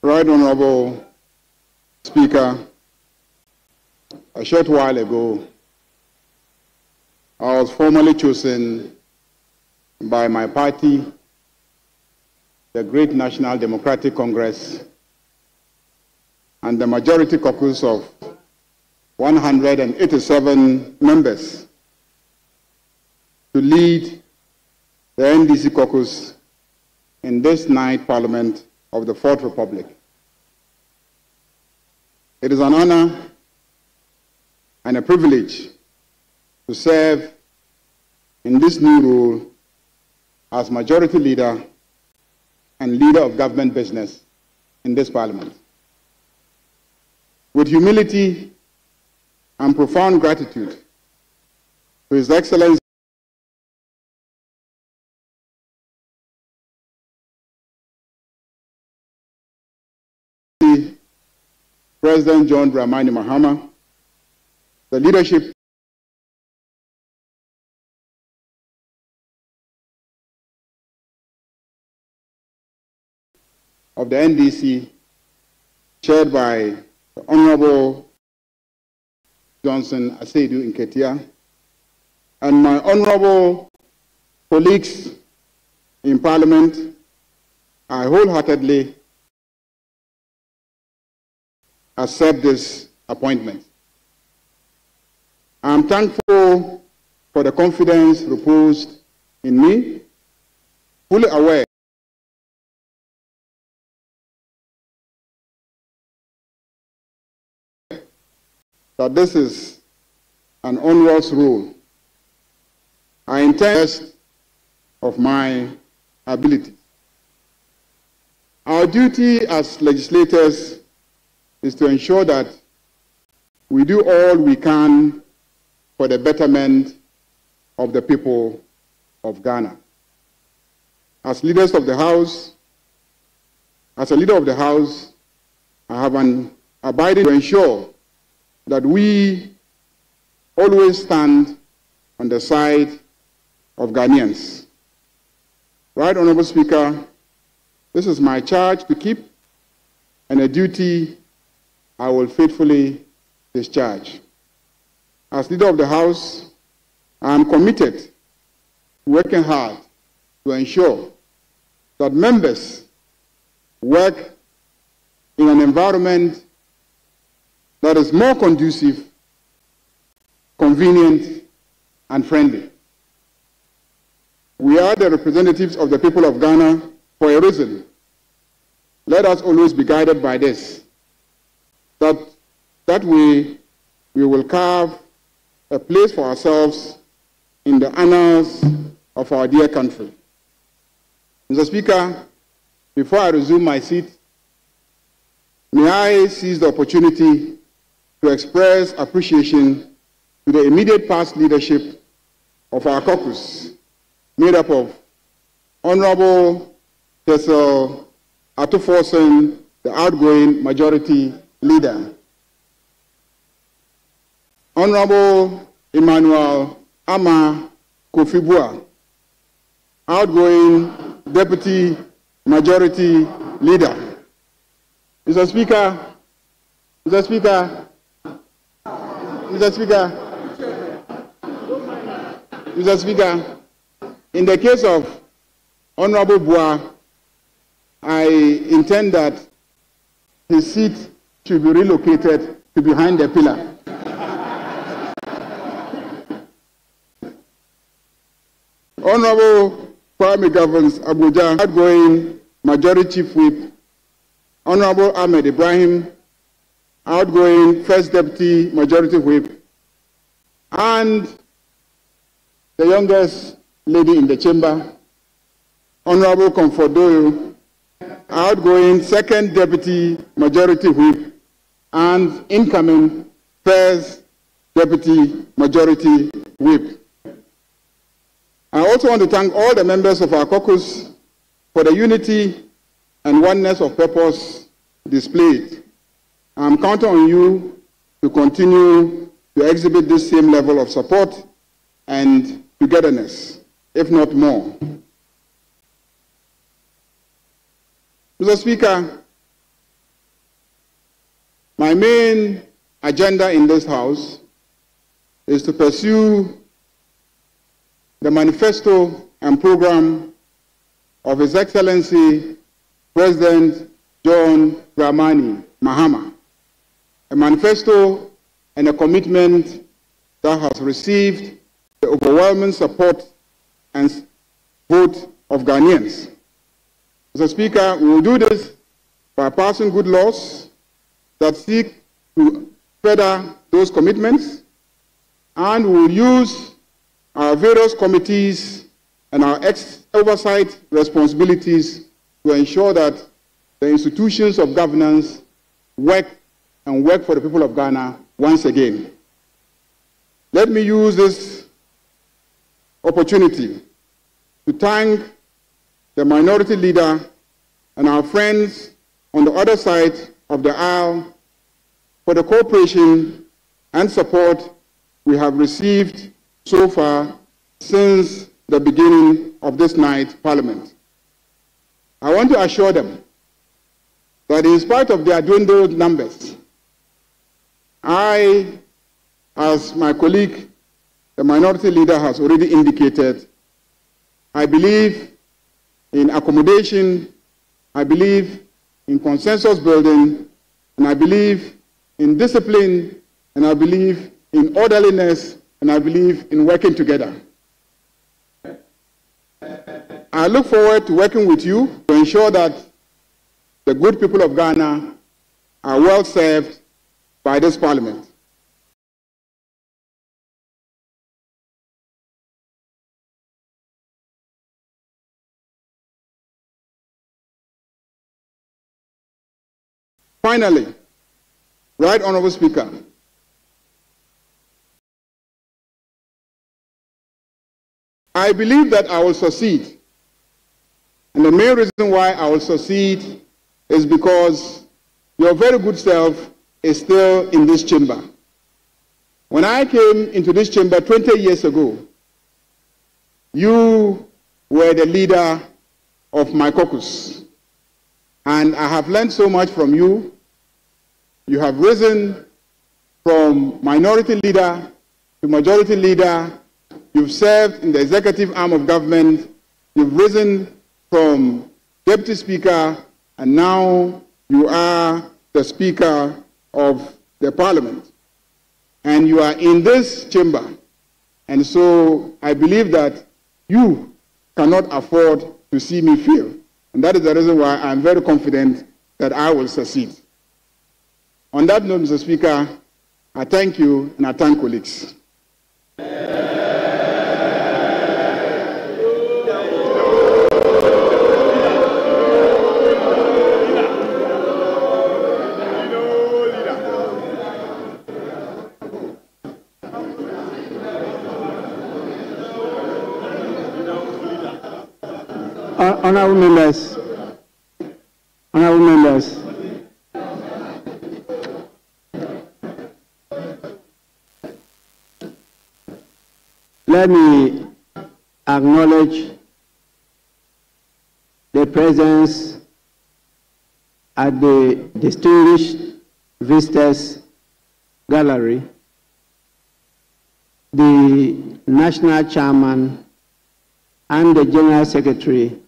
Right Honorable Speaker, a short while ago, I was formally chosen by my party, the Great National Democratic Congress, and the majority caucus of 187 members to lead the NDC caucus in this ninth Parliament of the Fourth Republic. It is an honor and a privilege to serve in this new role as Majority Leader and Leader of Government Business in this Parliament. With humility and profound gratitude to His Excellency President John Dramani Mahama, the leadership of the NDC, chaired by the Honorable Johnson Aseidu Nketia, and my honorable colleagues in Parliament, I wholeheartedly accept this appointment. I am thankful for the confidence reposed in me, fully aware that this is an onerous role. I intend the best of my ability. Our duty as legislators is to ensure that we do all we can for the betterment of the people of Ghana. As leaders of the House, as a leader of the House, I have an abiding to ensure that we always stand on the side of Ghanaians. Right, Honorable Speaker, this is my charge to keep and a duty I will faithfully discharge. As leader of the House, I am committed to working hard to ensure that members work in an environment that is more conducive, convenient, and friendly. We are the representatives of the people of Ghana for a reason. Let us always be guided by this. That way, we will carve a place for ourselves in the annals of our dear country. Mr. Speaker, before I resume my seat, may I seize the opportunity to express appreciation to the immediate past leadership of our caucus, made up of Honorable Tessel Atuforsen, the outgoing majority leader, Honorable Emmanuel Ama Kofibua, outgoing deputy majority leader. Mr. Speaker, in the case of Honorable Bua, I intend that his seat should be relocated to behind the pillar. Honorable Kwame Governs Abuja, outgoing Majority Chief Whip, Honorable Ahmed Ibrahim, outgoing First Deputy Majority Whip, and the youngest lady in the chamber, Honorable Comfort Doyle, outgoing Second Deputy Majority Whip, and incoming First Deputy Majority Whip. I also want to thank all the members of our caucus for the unity and oneness of purpose displayed. I am counting on you to continue to exhibit this same level of support and togetherness, if not more. Mr. Speaker, my main agenda in this House is to pursue the manifesto and program of His Excellency President John Dramani Mahama, a manifesto and a commitment that has received the overwhelming support and vote of Ghanaians. Mr. Speaker, we will do this by passing good laws that seek to further those commitments, and we will use our various committees and our oversight responsibilities to ensure that the institutions of governance work for the people of Ghana once again. Let me use this opportunity to thank the minority leader and our friends on the other side of the aisle for the cooperation and support we have received so far since the beginning of this night's Parliament. I want to assure them that in spite of their dwindled numbers, I, as my colleague, the minority leader, has already indicated, I believe in accommodation, I believe in consensus building, and I believe in discipline, and I believe in orderliness, and I believe in working together. I look forward to working with you to ensure that the good people of Ghana are well served by this Parliament. Finally, Right Honourable Speaker, I believe that I will succeed. And the main reason why I will succeed is because your very good self is still in this chamber. When I came into this chamber 20 years ago, you were the leader of my caucus. And I have learned so much from you. You have risen from minority leader to majority leader. You've served in the executive arm of government. You've risen from deputy speaker, and now you are the speaker of the Parliament. And you are in this chamber. And so I believe that you cannot afford to see me fail. And that is the reason why I'm very confident that I will succeed. On that note, Mr. Speaker, I thank you and I thank colleagues. Honourable members, let me acknowledge the presence at the distinguished visitors gallery, the National Chairman and the General Secretary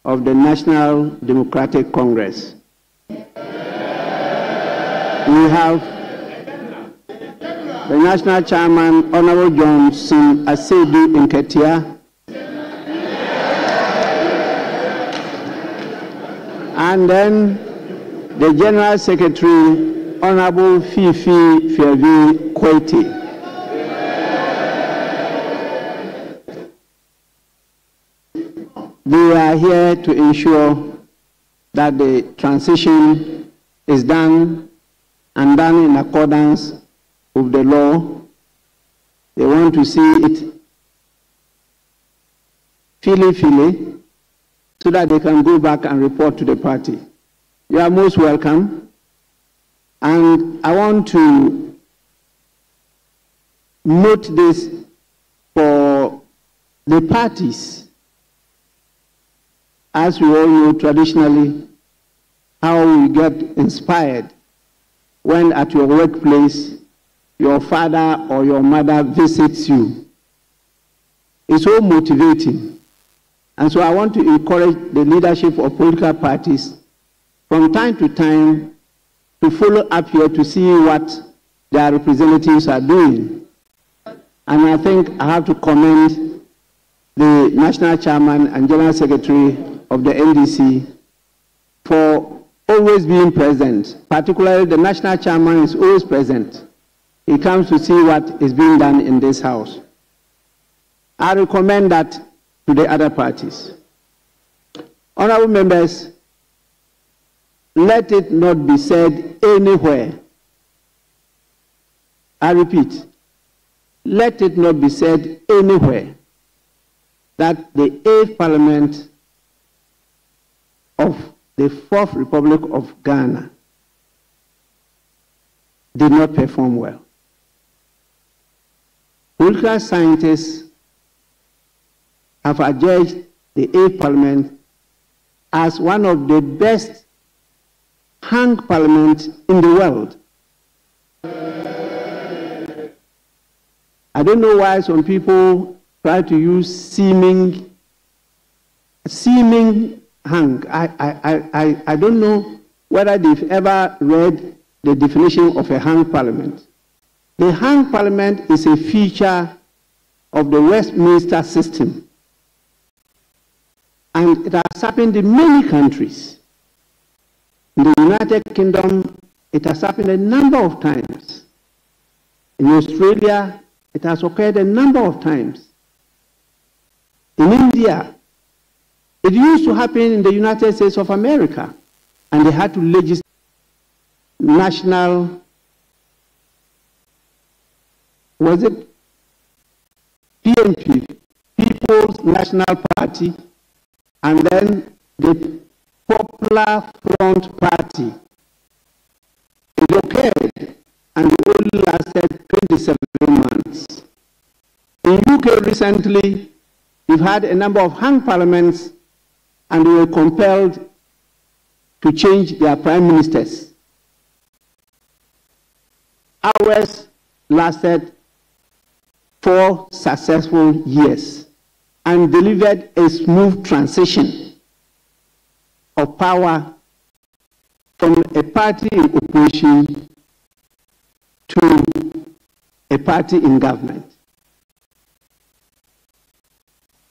of the National Democratic Congress. We have the National Chairman, Honorable Johnson Asedu Nketia, and then the General Secretary, Honorable Fifi Fiavi Kweti. They are here to ensure that the transition is done and done in accordance with the law. They want to see it fili so that they can go back and report to the party. You are most welcome. And I want to note this for the parties. As we all know traditionally, how we get inspired when at your workplace, your father or your mother visits you. It's so motivating. And so I want to encourage the leadership of political parties from time to time to follow up here to see what their representatives are doing. And I think I have to commend the National Chairman and General Secretary of the NDC for always being present. Particularly the National Chairman is always present. He comes to see what is being done in this house. I recommend that to the other parties. Honorable members, let it not be said anywhere. I repeat, let it not be said anywhere that the 8th Parliament of the 4th Republic of Ghana did not perform well. Political scientists have adjudged the 8th Parliament as one of the best hung parliaments in the world. I don't know why some people try to use seeming hung. I don't know whether they've ever read the definition of a hung parliament. The hung parliament is a feature of the Westminster system. And it has happened in many countries. In the United Kingdom, it has happened a number of times. In Australia, it has occurred a number of times. In India, it used to happen in the United States of America, and they had to legislate national, was it PNP, People's National Party, and then the Popular Front Party. It occurred, and it only lasted 27 months. In UK recently, we've had a number of hung parliaments, and they were compelled to change their prime ministers. Ours lasted 4 successful years and delivered a smooth transition of power from a party in opposition to a party in government.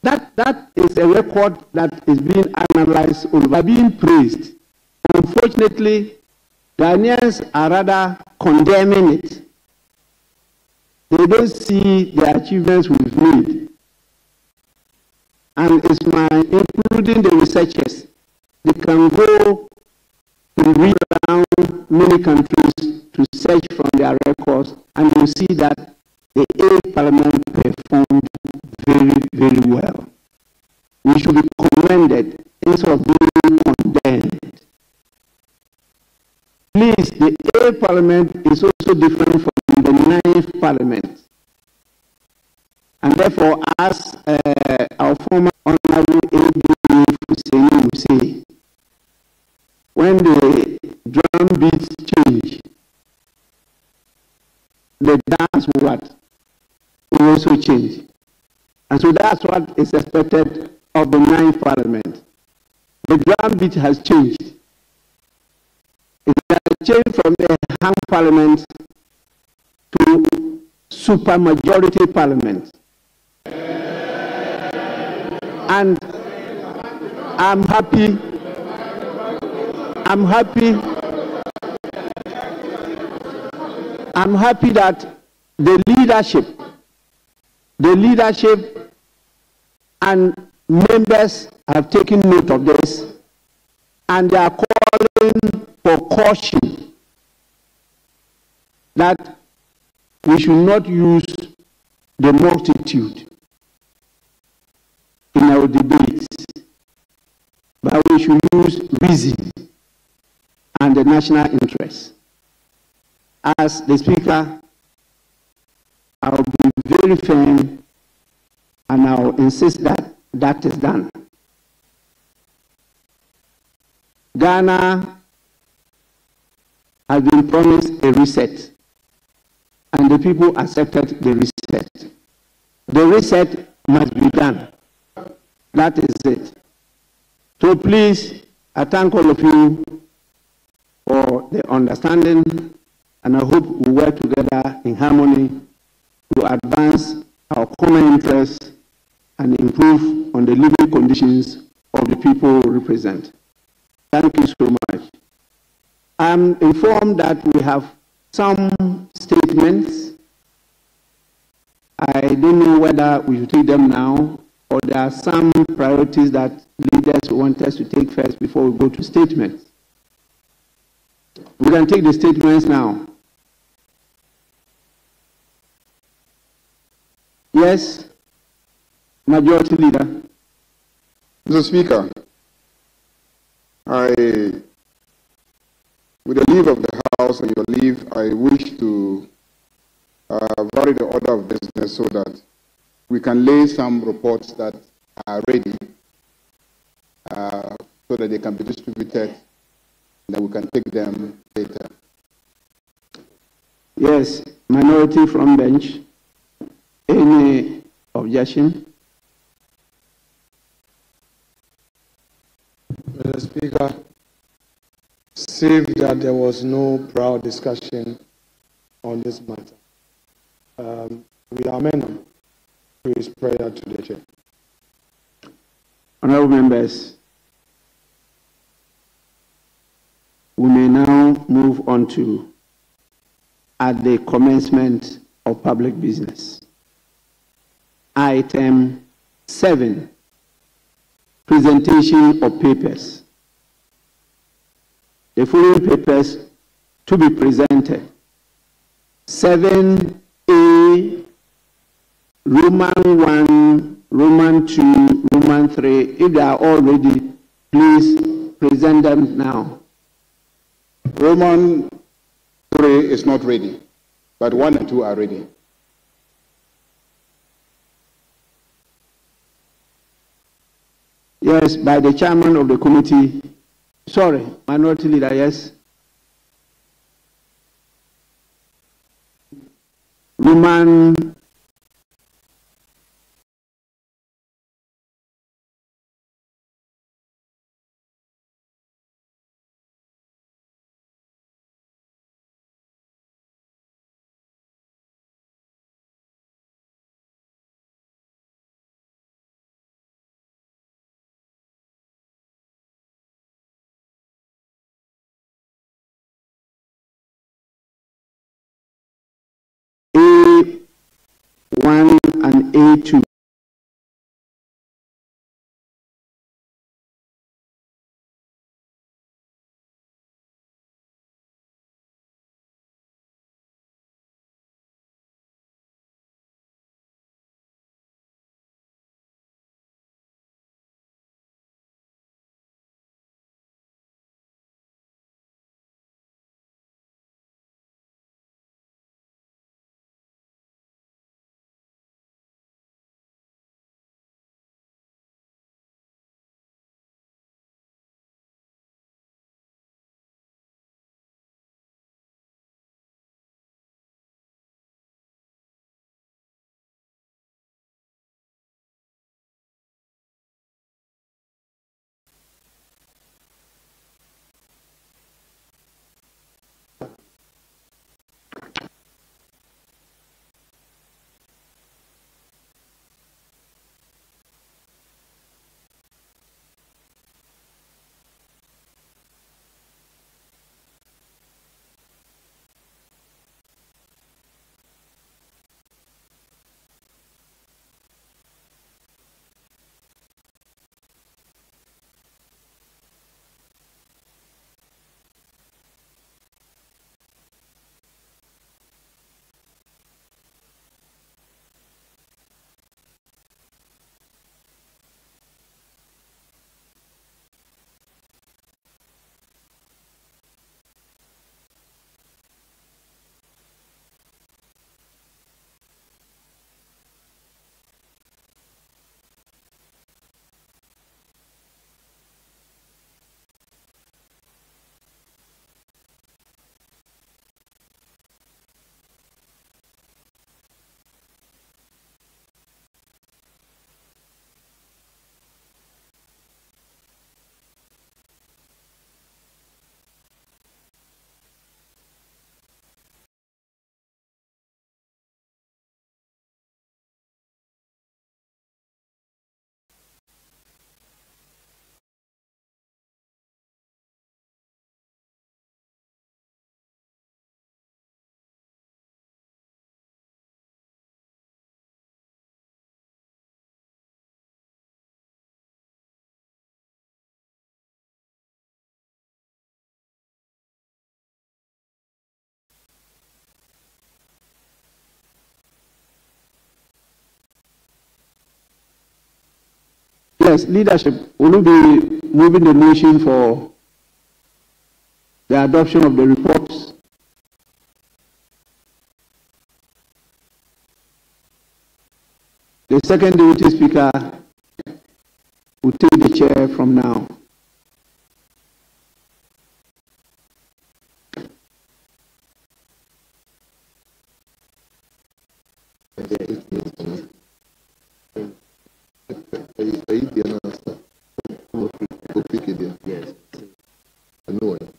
That is a record that is being analyzed or being praised. Unfortunately, Ghanaians are rather condemning it. They don't see the achievements we've made. And it's including the researchers, they can go and read around many countries to search from their records, and you'll see that the 8th Parliament performed very, very well. We should be commended instead of being condemned. Please, the 8th Parliament is also different from the 9th Parliament. And therefore, as our former Honorable A.B. Hussein will say, when the drum beats change, the dance will also change. And so that's what is expected of the 9th Parliament. The drum beat has changed. It has changed from a hung parliament to supermajority parliament. And I'm happy that the leadership and members have taken note of this, and they are calling for caution that we should not use the multitude in our debates, but we should use reason and the national interest. As the Speaker, I will be very firm and I will insist that that is done. Ghana has been promised a reset, and the people accepted the reset. The reset must be done. That is it. So please, I thank all of you for the understanding, and I hope we work together in harmony to advance our common interests and improve on the living conditions of the people we represent. Thank you so much. I'm informed that we have some statements. I don't know whether we should take them now, or there are some priorities that leaders want us to take first before we go to statements. We can take the statements now. Yes, Majority Leader. Mr. Speaker, with the leave of the House and your leave, I wish to vary the order of business so that we can lay some reports that are ready so that they can be distributed and then we can take them later. Yes, minority from bench. Any objection? Mr. Speaker, save that there was no prior discussion on this matter. We amend to his prayer to the chair. Honorable members, we may now move on to at the commencement of public business. Item 7, presentation of papers. The following papers to be presented: 7A, Roman 1, Roman 2, Roman 3. If they are all ready, please present them now. Roman 3 is not ready, but 1 and 2 are ready. Yes, by the chairman of the committee. Sorry, Minority Leader, yes. Roman A1 and A2. Yes, leadership, will you be moving the motion for the adoption of the reports? The second deputy speaker will take the chair from now. Yes. I know it.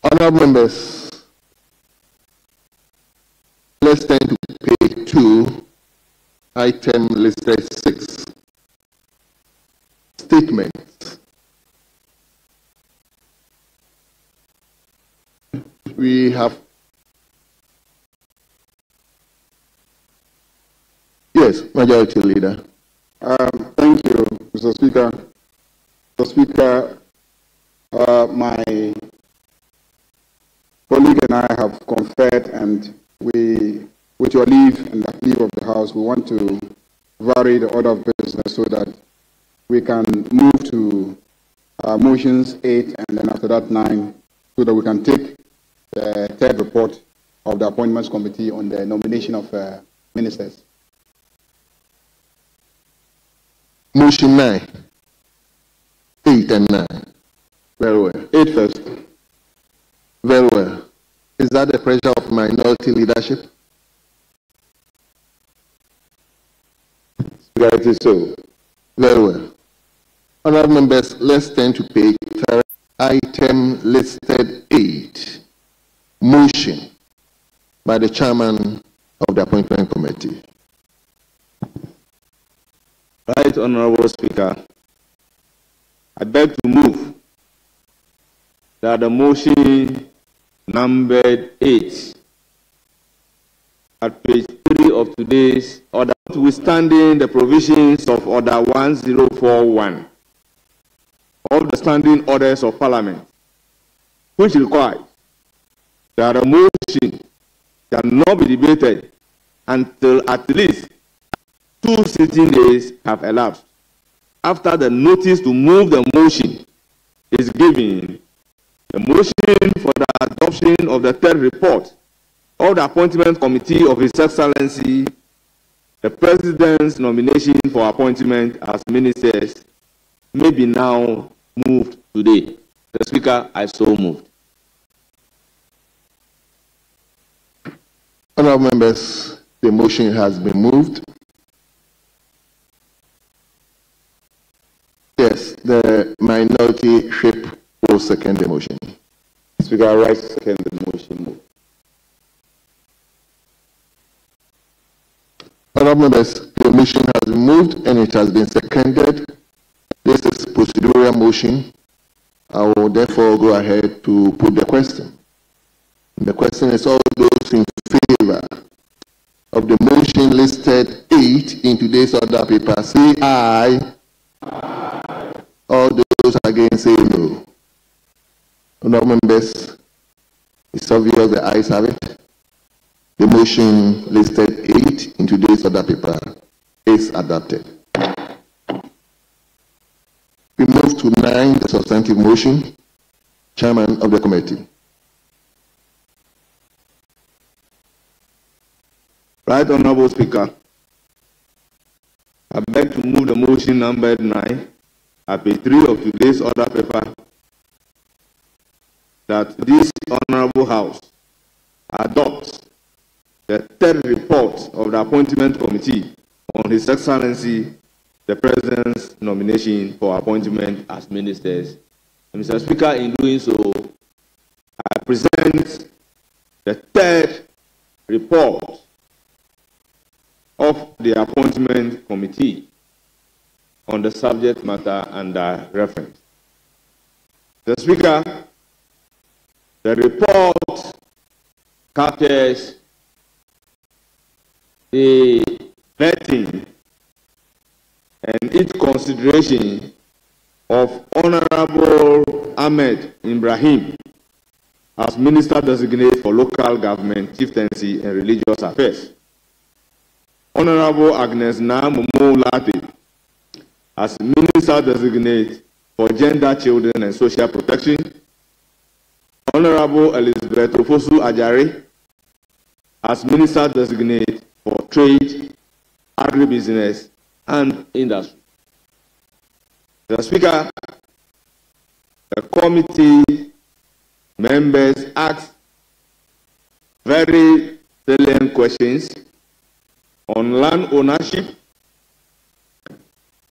Honourable members, let's turn to page 2, item listed 6. Statements. We have. Yes, Majority Leader. Thank you, Mr. Speaker. Mr. Speaker, my colleague and I have conferred, and we, with your leave and the leave of the House, we want to vary the order of business so that we can move to motions 8 and then after that 9, so that we can take the third report of the Appointments Committee on the nomination of ministers. Motion 9, 8 and 9. Very well. 8 first. Very well. Is that the pressure of minority leadership? Speaker, it is so. Very well. Honourable members, let's turn to page 3, item listed 8. Motion by the chairman of the Appointment Committee. Right, Honourable Speaker, I beg to move that the motion numbered 8 at page 3 of today's order, notwithstanding the provisions of Order 1041 of the Standing Orders of Parliament, which requires that a motion cannot be debated until at least 2 sitting days have elapsed after the notice to move the motion is given. The motion for the adoption of the third report of the Appointment Committee of His Excellency, the President's nomination for appointment as ministers, may be now moved today. The Speaker, I so moved. Honourable members, the motion has been moved. Yes, the minority whip will second the motion. Speaker, I rise to second the motion. Honourable members, the motion has been moved and it has been seconded. This is procedural motion. I will therefore go ahead to put the question. The question is, all those in favour of the motion listed 8 in today's order paper, say aye. Aye. All those against, say no. Honourable members, it's obvious the ayes have it. The motion listed 8 in today's order paper is adopted. We move to 9, the substantive motion. Chairman of the committee. Right, Honourable Speaker, I beg to move the motion numbered 9 at page 3 of today's order paper, that this Honourable House adopts the third report of the Appointment Committee on His Excellency the President's nomination for appointment as ministers. And Mr. Speaker, in doing so, I present the third report of the Appointment Committee on the subject matter under reference. The Speaker, the report captures the vetting and its consideration of Honorable Ahmed Ibrahim as Minister Designate for Local Government, Chieftaincy and Religious Affairs. Honorable Agnes Namumu Lati as Minister Designate for Gender, Children and Social Protection. Honorable Elizabeth Ofosu Ajari as Minister Designate for Trade, Agribusiness and Industry. The Speaker, the committee members asked very salient questions on land ownership,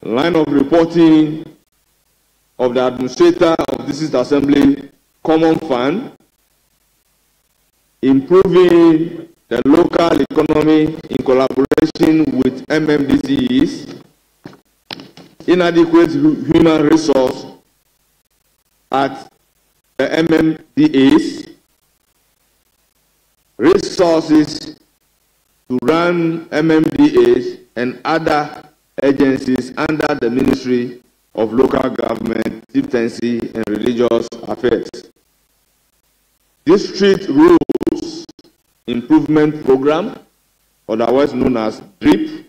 line of reporting of the administrator of the District Assembly Common Fund, improving the local economy in collaboration with MMDCs, inadequate human resource at the MMDAs, resources to run MMDAs and other agencies under the Ministry of Local Government, Chieftaincy and Religious Affairs. District Rules Improvement Program, otherwise known as DRIP.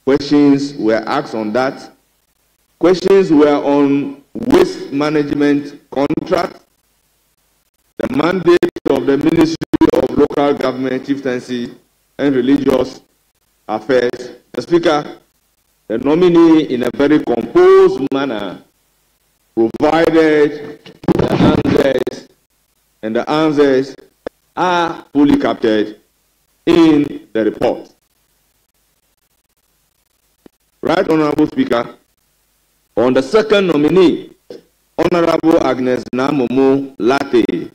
Questions were asked on that. Questions were on waste management contract, the mandate of the Ministry of Local Government, Chieftaincy and Religious Affairs. The Speaker, the nominee, in a very composed manner, provided the answers, and the answers are fully captured in the report. Right, Honorable Speaker, on the second nominee, Honorable Agnes Namumu Late,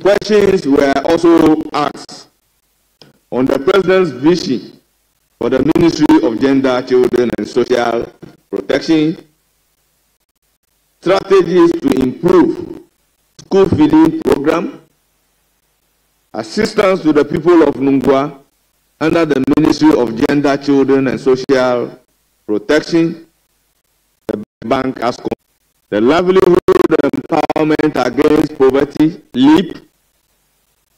questions were also asked on the President's vision for the Ministry of Gender, Children and Social Protection, strategies to improve school feeding program, assistance to the people of Nungwa under the Ministry of Gender, Children and Social Protection, the bank as the livelihood empowerment against poverty, LEAP,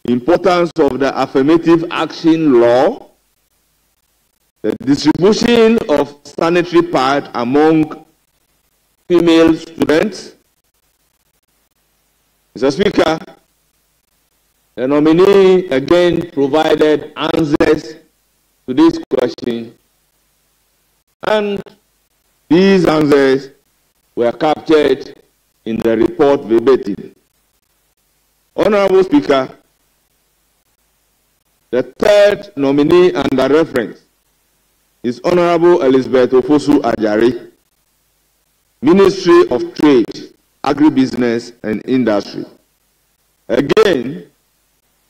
importance of the affirmative action law, the distribution of sanitary pad among female students. Mr. Speaker, the nominee again provided answers to this question, and these answers were captured in the report verbatim. Honorable Speaker, the third nominee under reference is Honorable Elizabeth Ofosu Ajari, Ministry of Trade, Agribusiness and Industry. Again,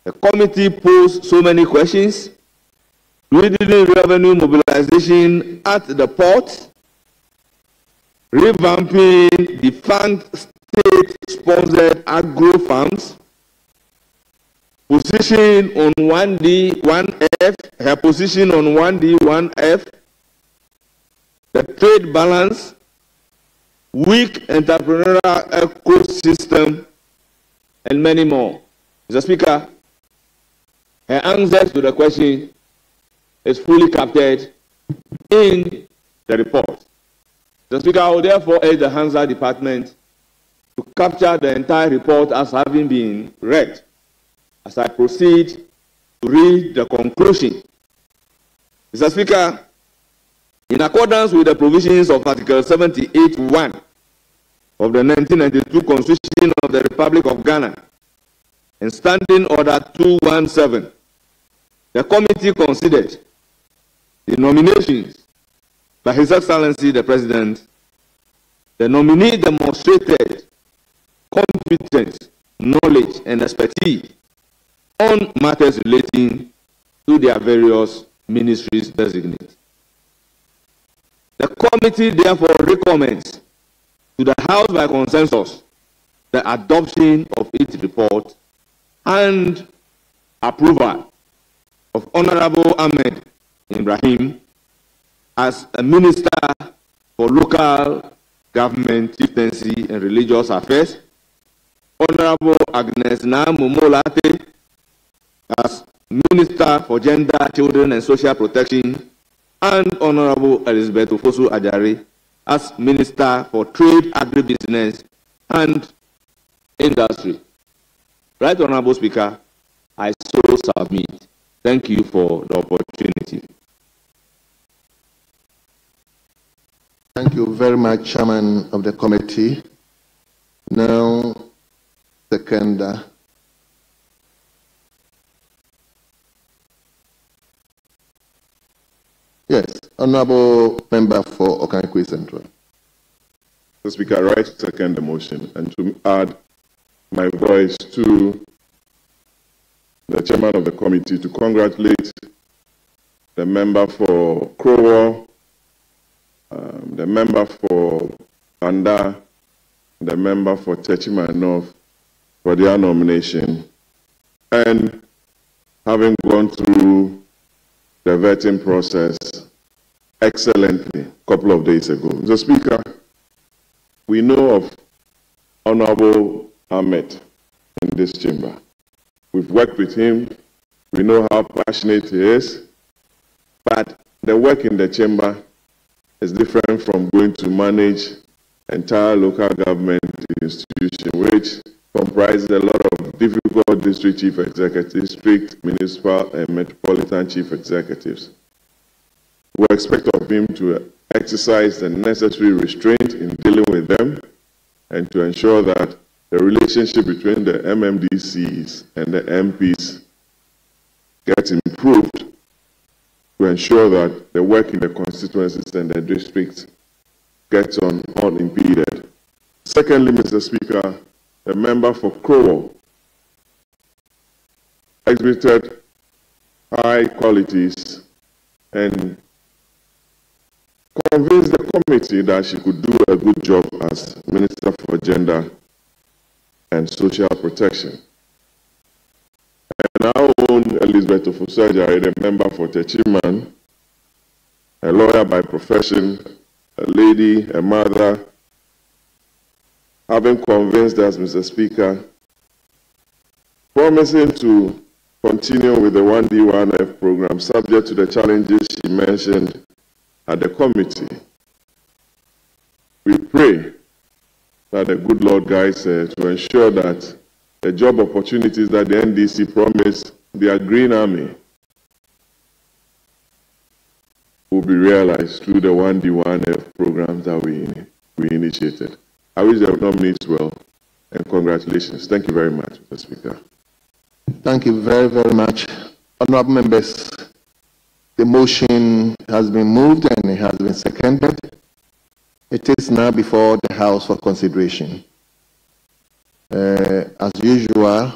the committee posed so many questions, including revenue mobilization at the port, revamping defunct state-sponsored agro farms, position on 1D, 1F, her position on 1D, 1F, the trade balance, weak entrepreneurial ecosystem, and many more. Mr. Speaker, her answers to the question is fully captured in the report. Mr. Speaker, I will therefore urge the Hansa Department to capture the entire report as having been read, as I proceed to read the conclusion. Mr. Speaker, in accordance with the provisions of Article 78(1) of the 1992 Constitution of the Republic of Ghana and Standing Order 217, the committee considered the nominations by His Excellency the President. The nominee demonstrated competence, knowledge, and expertise on matters relating to their various ministries designated. The committee therefore recommends to the House by consensus the adoption of its report and approval of Honorable Ahmed Ibrahim as a Minister for Local Government, Chieftaincy and Religious Affairs, Honorable Agnes Namumolate as Minister for Gender, Children and Social Protection, and Honorable Elizabeth Ofosu Ajari as Minister for Trade, Agribusiness and Industry. Right, Honorable Speaker, I so submit. Thank you for the opportunity. Thank you very much, Chairman of the committee. Now, seconder. Yes, Honorable Member for Okankwe Central. Mr. Speaker, I right to second the motion and to add my voice to the chairman of the committee to congratulate the member for Crowell, the member for Anda, the member for Techima North for their nomination, and having gone through the vetting process excellently a couple of days ago. Mr. Speaker, we know of Honorable Ahmed in this chamber. We've worked with him. We know how passionate he is. But the work in the chamber is different from going to manage entire local government institution, which comprises a lot of difficult district chief executives, district, municipal, and metropolitan chief executives. We expect of him to exercise the necessary restraint in dealing with them and to ensure that the relationship between the MMDCs and the MPs gets improved to ensure that the work in the constituencies and the districts gets on unimpeded. Secondly, Mr. Speaker, the member for Crowell exhibited high qualities and convinced the committee that she could do a good job as Minister for Gender and Social Protection. And our own Elizabeth Ofosu Ajari, the member for Techiman, a lawyer by profession, a lady, a mother, having convinced us, Mr. Speaker, promising to continue with the 1D1F program subject to the challenges she mentioned at the committee. We pray that the good Lord guides her to ensure that the job opportunities that the NDC promised their Green Army will be realized through the 1D1F programs that we initiated. I wish the nominees well, and congratulations. Thank you very much, Mr. Speaker. Thank you very, very much. Honorable members, the motion has been moved and it has been seconded. It is now before the House for consideration. As usual,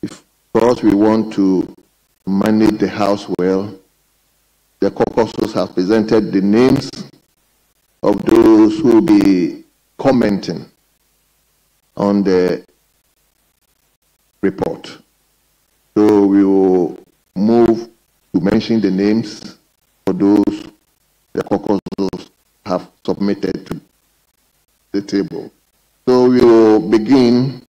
if of course we want to manage the House well, the caucuses have presented the names of those who will be commenting on the report. So we will move to mention the names for those the caucuses have submitted to the table. So we will begin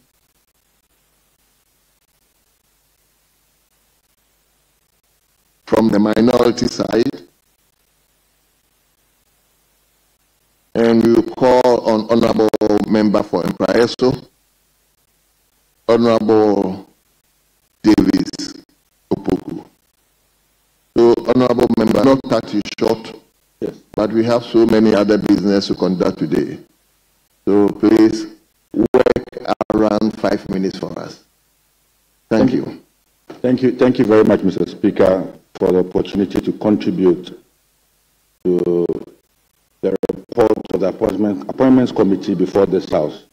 from the minority side, and we will call on Honorable Member for Empraeso, Honorable Davis Opoku. So, Honorable Member, not cut you short, yes, but we have so many other business to conduct today. So please work around 5 minutes for us. Thank you. Thank you very much, Mr. Speaker, for the opportunity to contribute to the report of the Appointments Committee before this House.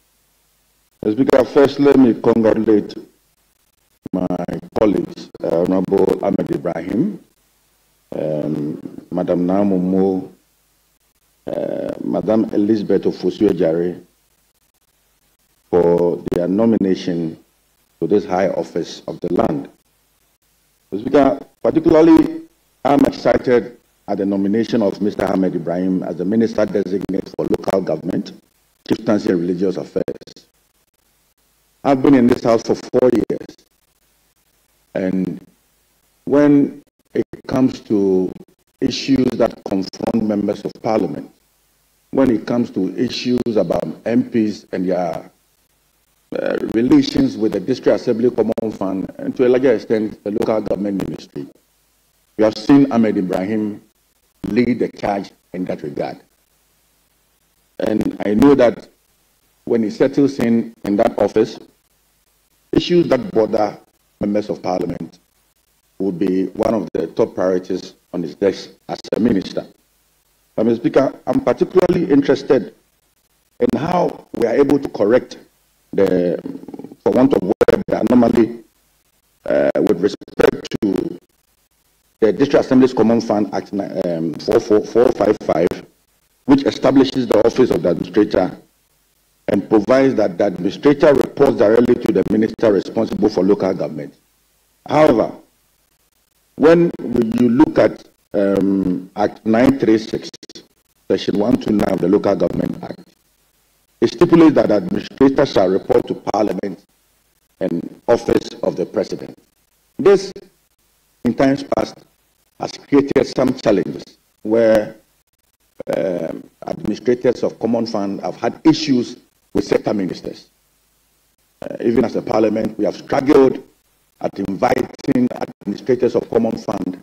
Mr. Speaker, first let me congratulate my colleagues, Honorable Ahmed Ibrahim, Madam Namumo, Madam Elizabeth Ofosu Ajari, for their nomination to this high office of the land. Mr. Speaker, particularly, I'm excited at the nomination of Mr. Ahmed Ibrahim as the Minister Designate for Local Government, Chieftaincy and Religious Affairs. I've been in this house for 4 years. And when it comes to issues that confront members of parliament, when it comes to issues about MPs and their relations with the District Assembly Common Fund, and to a larger extent, the local government ministry, we have seen Ahmed Ibrahim lead the charge in that regard. And I know that when he settles in that office, issues that bother members of parliament will be one of the top priorities on his desk as a minister. Mr. Speaker, I'm particularly interested in how we are able to correct the, for want of word, the anomaly with respect to the District Assembly's Common Fund Act 455, which establishes the Office of the Administrator and provides that the Administrator reports directly to the Minister responsible for local government. However, when you look at Act 936, Section 129 of the Local Government Act, it stipulates that the Administrator shall report to Parliament and Office of the President. This, in times past, has created some challenges where administrators of Common Fund have had issues with sector ministers. Even as a Parliament, we have struggled at inviting administrators of Common Fund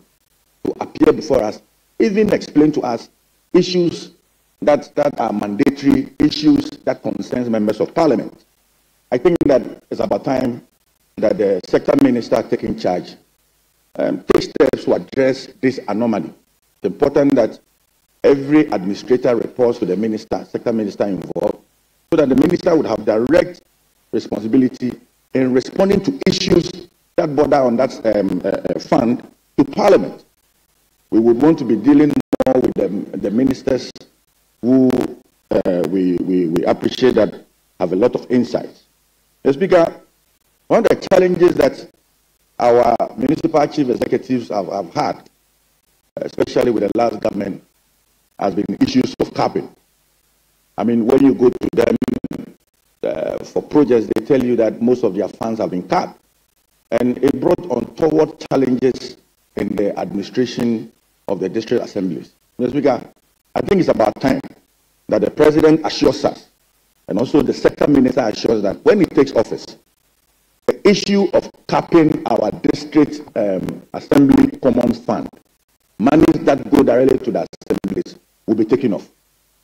to appear before us, even explain to us issues that are mandatory, issues that concerns members of Parliament. I think that it's about time that the sector minister taking charge takes steps to address this anomaly. It's important that every administrator reports to the minister, sector minister involved, so that the minister would have direct responsibility in responding to issues that border on that fund to Parliament. We would want to be dealing more with the ministers who we appreciate that have a lot of insights. Mr. Speaker, one of the challenges that our municipal chief executives have had, especially with the last government, has been issues of capping. I mean, when you go to them for projects, they tell you that most of their funds have been capped. And it brought untoward challenges in the administration of the district assemblies. Mr. Speaker, I think it's about time that the president assures us, and also the sector minister assures that when he takes office, the issue of capping our district assembly common fund, monies that go directly to the assemblies, will be taken off.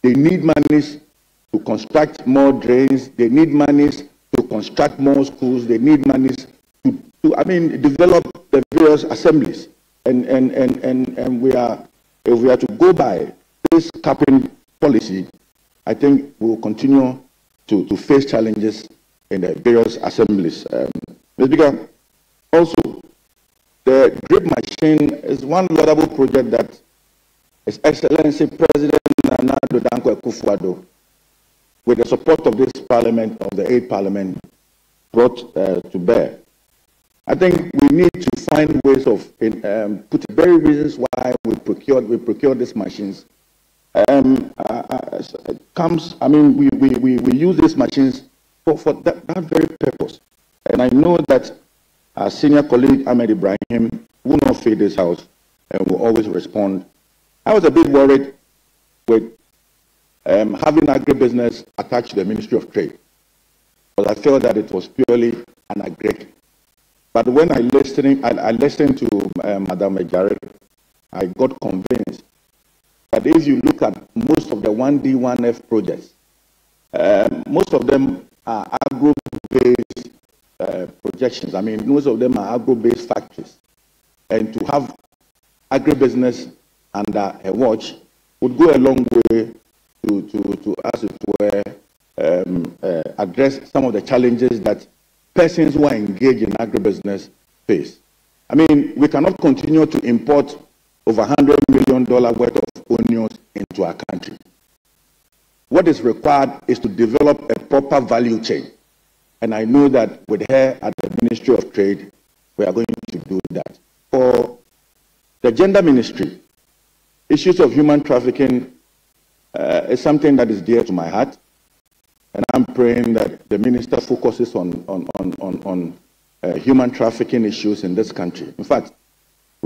They need monies to construct more drains. They need monies to construct more schools. They need monies to develop the various assemblies. And if we are to go by this capping policy, I think we will continue to face challenges in the various assemblies. Mr. Speaker, also, the drip machine is one laudable project that His Excellency President Nana Addo Dankwa Akufo-Addo, with the support of this Parliament, of the 8th Parliament, brought to bear. I think we need to find ways of put the very reasons why we procured these machines. We use these machines for that very purpose. And I know that our senior colleague Ahmed Ibrahim will not feed this house and will always respond. I was a bit worried with having agribusiness attached to the Ministry of Trade, but I felt that it was purely an agri. But when I listened to Madam Ejare, I got convinced that if you look at most of the 1D, 1F projects, most of them are agro-based projections. I mean, most of them are agro-based factories. And to have agribusiness under a watch would go a long way to as it were, address some of the challenges that persons who are engaged in agribusiness face. I mean, we cannot continue to import over $100 million worth of onions into our country. What is required is to develop a proper value chain. And I know that with her at the Ministry of Trade, we are going to do that. For the Gender Ministry, issues of human trafficking is something that is dear to my heart. And I'm praying that the minister focuses on human trafficking issues in this country. In fact,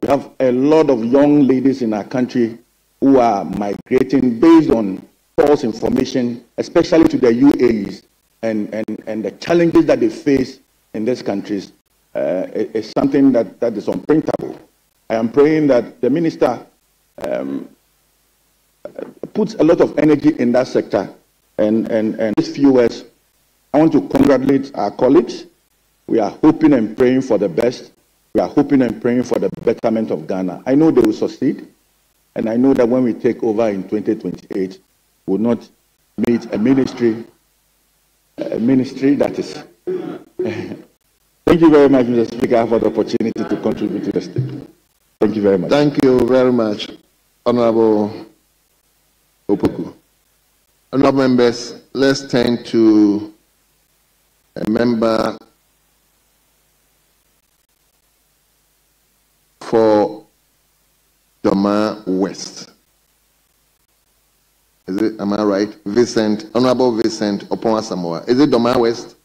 we have a lot of young ladies in our country who are migrating based on false information, especially to the UAEs, and the challenges that they face in these countries is something that is unprintable. I am praying that the minister puts a lot of energy in that sector. And these few words, I want to congratulate our colleagues. We are hoping and praying for the best. We are hoping and praying for the betterment of Ghana. I know they will succeed. And I know that when we take over in 2028, we will not meet a ministry that is... Thank you very much, Mr. Speaker, for the opportunity to contribute to the statement. Thank you very much. Thank you very much, Honorable Opoku. Honorable members, let's turn to a member for Doma West. Is it, am I right? Honorable Vincent Oponwa Samoa. Is it Doma West?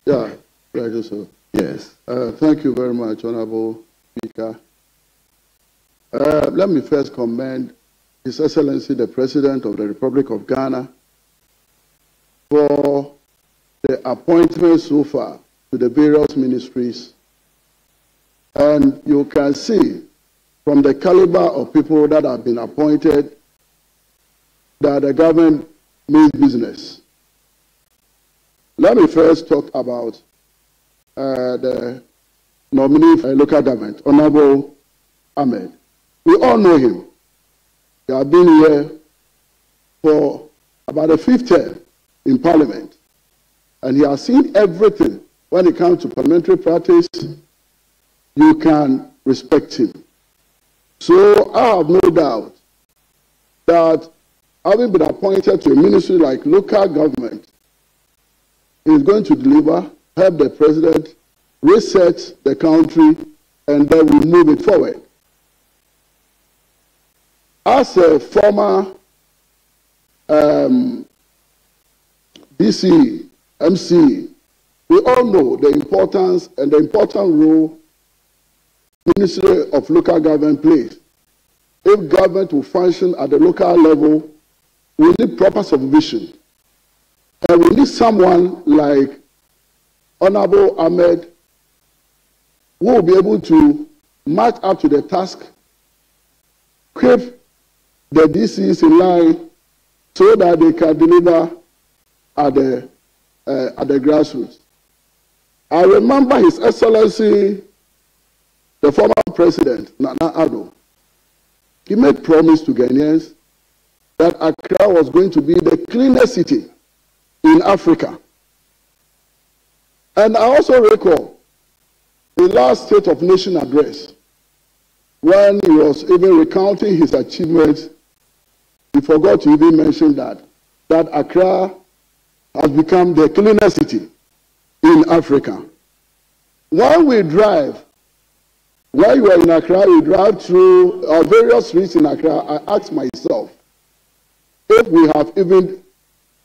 Yeah, right, sir. Yes. Thank you very much, Honorable Speaker. Let me first commend His Excellency, the President of the Republic of Ghana, for the appointments so far to the various ministries. And you can see from the caliber of people that have been appointed that the government means business. Let me first talk about the nominee for local government, Honorable Ahmed. We all know him. He has been here for about the 5th term in Parliament, and he has seen everything when it comes to parliamentary practice. You can respect him. So I have no doubt that having been appointed to a ministry like local government, he is going to deliver, help the president, reset the country, and then we move it forward. As a former DC, MC, we all know the importance and the important role Ministry of Local Government plays. If government will function at the local level, we need proper supervision. And we need someone like Honorable Ahmed who will be able to match up to the task, keep the DCs in line so that they can deliver at the grassroots. I remember His Excellency, the former president, Nana Addo. He made promise to Ghanaians that Accra was going to be the cleanest city in Africa. And I also recall the last State of Nation address, when he was even recounting his achievements, he forgot to even mention that Accra has become the cleanest city in Africa. When we drive, while you are in Accra, you drive through our various streets in Accra, I ask myself, if we have even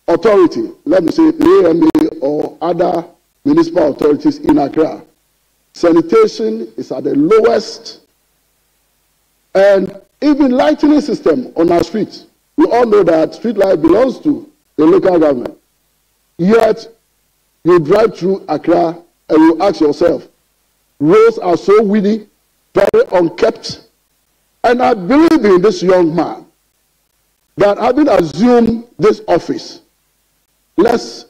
authority, let me say the AMA or other municipal authorities in Accra, sanitation is at the lowest, and even lighting system on our streets. We all know that street light belongs to the local government. Yet, you drive through Accra and you ask yourself, roads are so weedy, very unkept, and I believe in this young man that having assumed this office, let's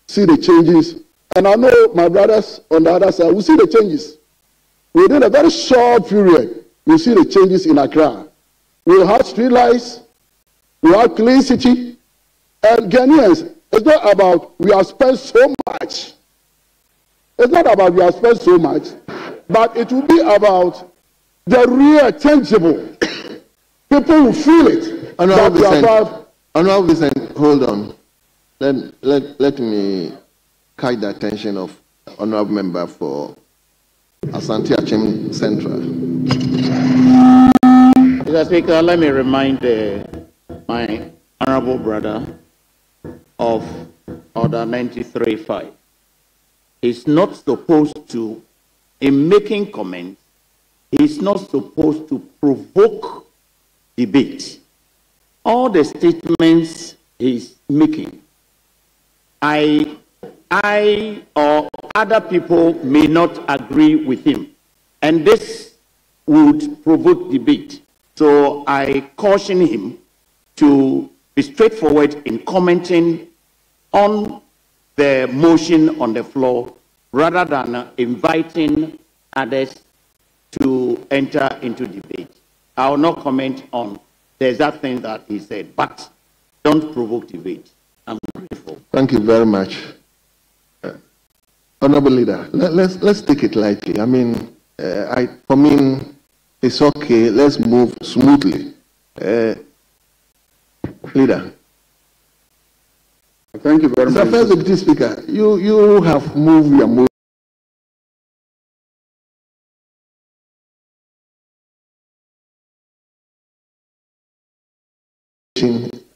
see the changes. And I know my brothers on the other side will see the changes. Within a very short period, you see the changes in Accra. We'll have street lights, we'll have clean city, and Ghanaians, it's not about we have spent so much. It's not about we have spent so much, but it will be about the real tangible. People will feel it. Honorable Vincent, hold on. Let me catch the attention of the honorable member for Asante Achem Central. Mr. Speaker, let me remind my honorable brother of Order 93.5. He's not supposed to, in making comments, he's not supposed to provoke debate. All the statements he's making, I or other people may not agree with him, and this would provoke debate. So I caution him to be straightforward in commenting on the motion on the floor rather than inviting others to enter into debate. I will not comment on the exact thing that he said, but don't provoke debate. I'm grateful. Thank you very much. Honorable Leader, let's take it lightly. I mean, for me, it's okay. Let's move smoothly. Leader. Thank you very much. Mr. First Deputy Speaker, you have moved your motion.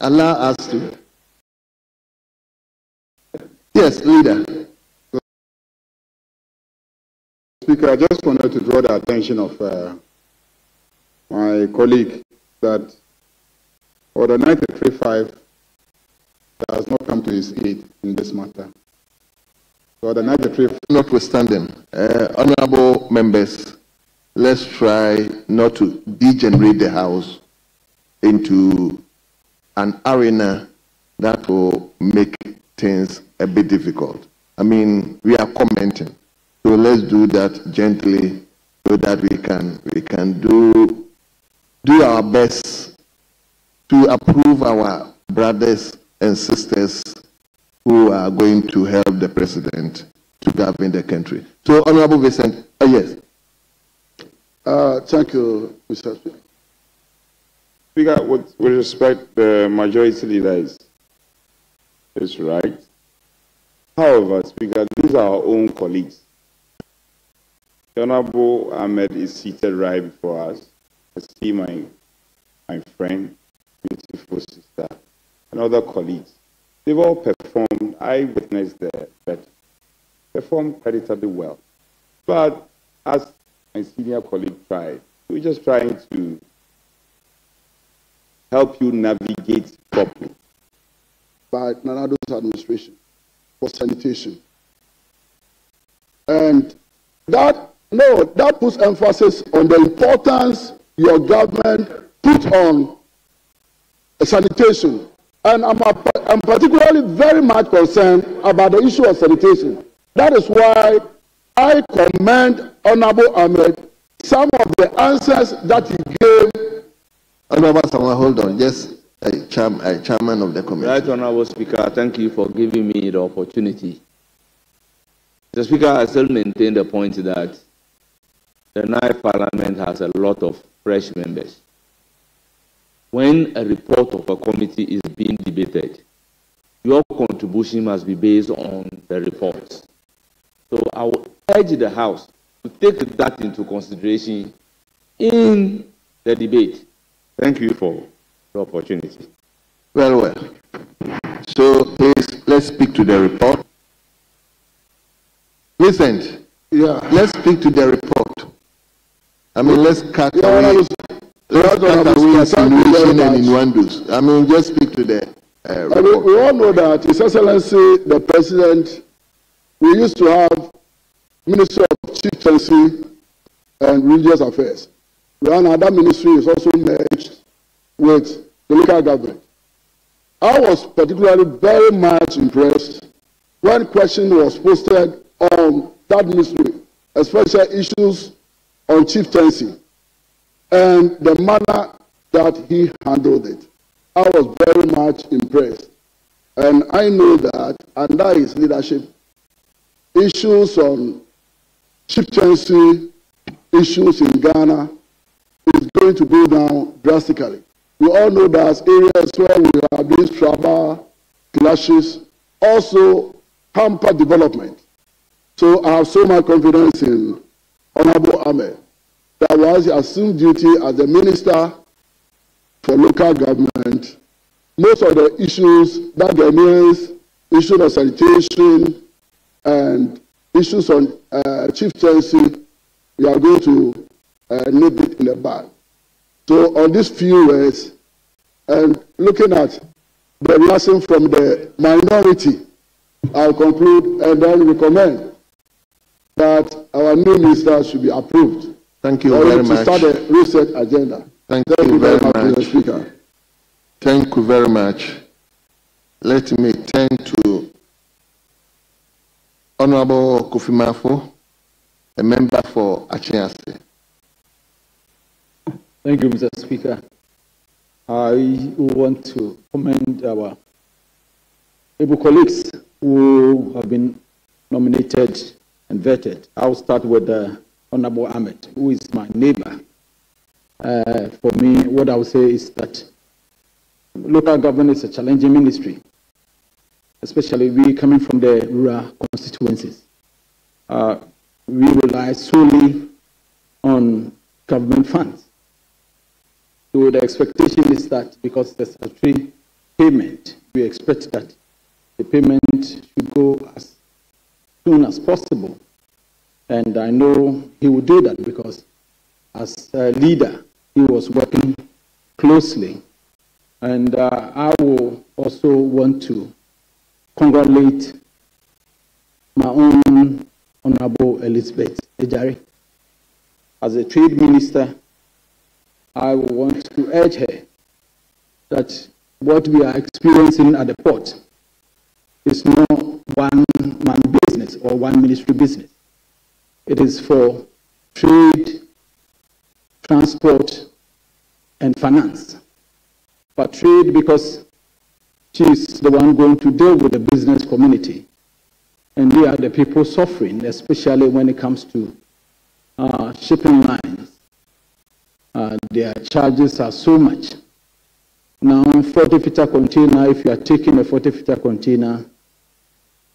Allow us to. Yes, Leader. Speaker, I just wanted to draw the attention of my colleague that Order 93.5 does not come to his aid in this matter. So Order 93.5. Notwithstanding, honorable members, let's try not to degenerate the House into an arena that will make things a bit difficult. I mean, we are commenting, so let's do that gently so that we can do our best to approve our brothers and sisters who are going to help the president to govern the country. So, Honorable Vincent, yes. Thank you, Mr. Speaker. Speaker, with respect, the majority leader is right. However, Speaker, these are our own colleagues. The Honorable Ahmed is seated right before us. I see my friend, beautiful sister, and other colleagues. They've all performed. I witnessed that performed creditably well. But as my senior colleague tried, we're just trying to help you navigate properly. By Nanado's administration for sanitation. And that puts emphasis on the importance your government put on sanitation. And I'm particularly very much concerned about the issue of sanitation. That is why I commend Honorable Ahmed some of the answers that he gave. Honorable Samuel, hold on. Yes, chairman of the committee. Right, Honorable Speaker, thank you for giving me the opportunity. Mr. Speaker, I still maintain the point that the Nile Parliament has a lot of fresh members. When a report of a committee is being debated, your contribution must be based on the report. So I will urge the House to take that into consideration in the debate. Thank you for the opportunity. Very well. So please, let's speak to the report. Listen, let's speak to the report. I mean, let's cut away insinuation and innuendos. I mean, just speak to the report. We all know that His Excellency, the President, we used to have Minister of Chieftaincy and Religious Affairs. That ministry is also merged with the local government. I was particularly very much impressed when question was posted on that ministry, especially issues on chieftaincy and the manner that he handled it. I was very much impressed. And I know that under his leadership, issues on chieftaincy, issues in Ghana is going to go down drastically. We all know that areas where we have these tribal clashes also hamper development. So I have so much confidence in Honorable Ahmed that once he assumed duty as the Minister for Local Government, most of the issues that Ghanaians issue of sanitation, and issues on chieftaincy, we are going to nip it in the bud. So on these few words, and looking at the reaction from the minority, I'll conclude and then recommend that our new minister should be approved. Thank you very much. To start a research agenda. Thank you very much, Mr. Speaker. Thank you very much. Let me turn to Honorable Kofi Mafo, a member for Achiase. Thank you, Mr. Speaker. I want to commend our able colleagues who have been nominated and vetted. I'll start with Honorable Ahmed, who is my neighbor. For me, what I would say is that local government is a challenging ministry, especially we coming from the rural constituencies. We rely solely on government funds. So the expectation is that because there's a free payment, we expect that the payment should go as soon as possible. And I know he will do that because as a leader, he was working closely. And I will also want to congratulate my own Honorable Elizabeth Ejari. As a trade minister, I want to urge her that what we are experiencing at the port is not one-man business or one ministry business. It is for trade, transport, and finance. But trade, because she's the one going to deal with the business community. And we are the people suffering, especially when it comes to shipping lines. Their charges are so much. Now, 40-footer container, if you are taking a 40-footer container,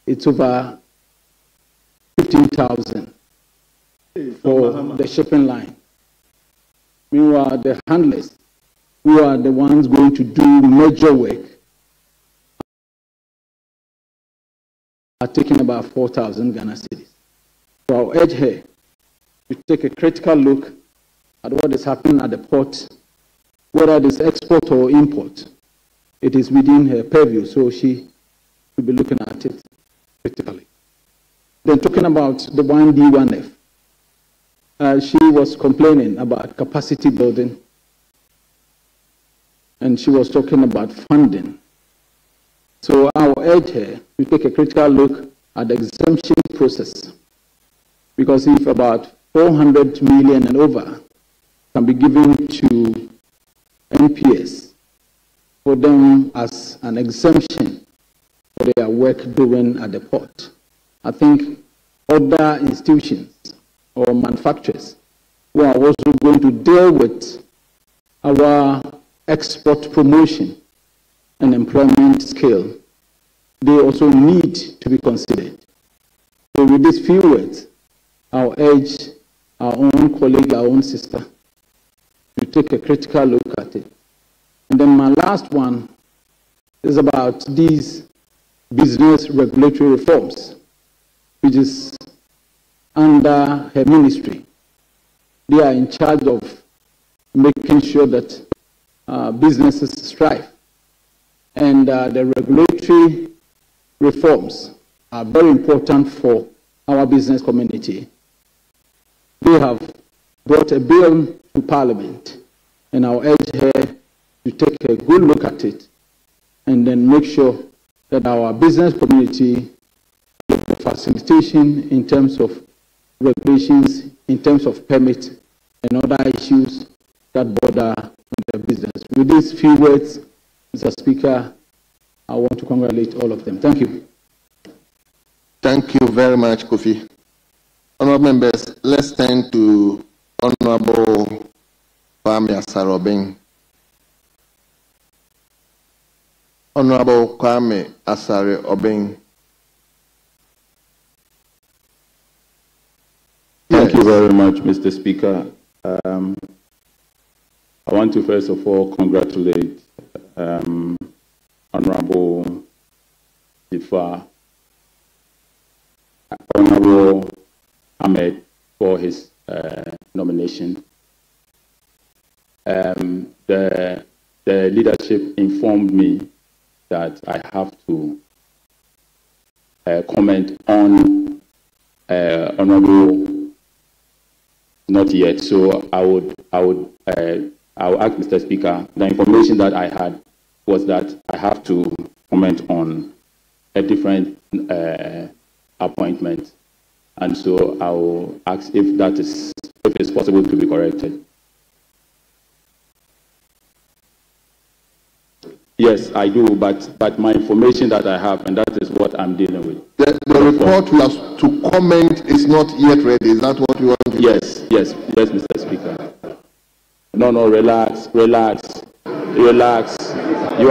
it's over 15,000 for the shipping line. Meanwhile, the handlers, who are the ones going to do major work, are taking about 4,000 Ghana cedis. So I'll urge her to take a critical look at what is happening at the port, whether it is export or import. It is within her purview, so she will be looking at it critically. Then talking about the 1D, 1F, she was complaining about capacity building, and she was talking about funding. So I will urge her to take a critical look at the exemption process, because if about 400 million and over can be given to NPS for them as an exemption for their work doing at the port, I think other institutions or manufacturers who are also going to deal with our export promotion and employment scale, they also need to be considered. So with these few words, I'll urge our own colleague, our own sister, to take a critical look at it. And then my last one is about these business regulatory reforms, which is under her ministry. They are in charge of making sure that businesses strive. And the regulatory reforms are very important for our business community. They have brought a bill to Parliament, and I'll urge her to take a good look at it and then make sure that our business community gets the facilitation in terms of regulations, in terms of permits, and other issues that border the business. With these few words, Mr. Speaker, I want to congratulate all of them. Thank you. Thank you very much, Kofi. Honorable members, let's turn to Honorable Kwame Asare-Obeng. Honorable Kwame Asare-Obeng. Thank you very much, Mr. Speaker. I want to first of all congratulate Honorable defer Honorable Ahmed for his nomination. The leadership informed me that I have to comment on Honorable not yet. So I will ask Mr. Speaker. The information that I had was that I have to comment on a different appointment, and so I will ask if it's possible to be corrected. Yes, I do, but my information that I have, and that is what I'm dealing with. The report we have to comment is not yet ready. Is that what you want to Yes, Mr. Speaker. No, relax. You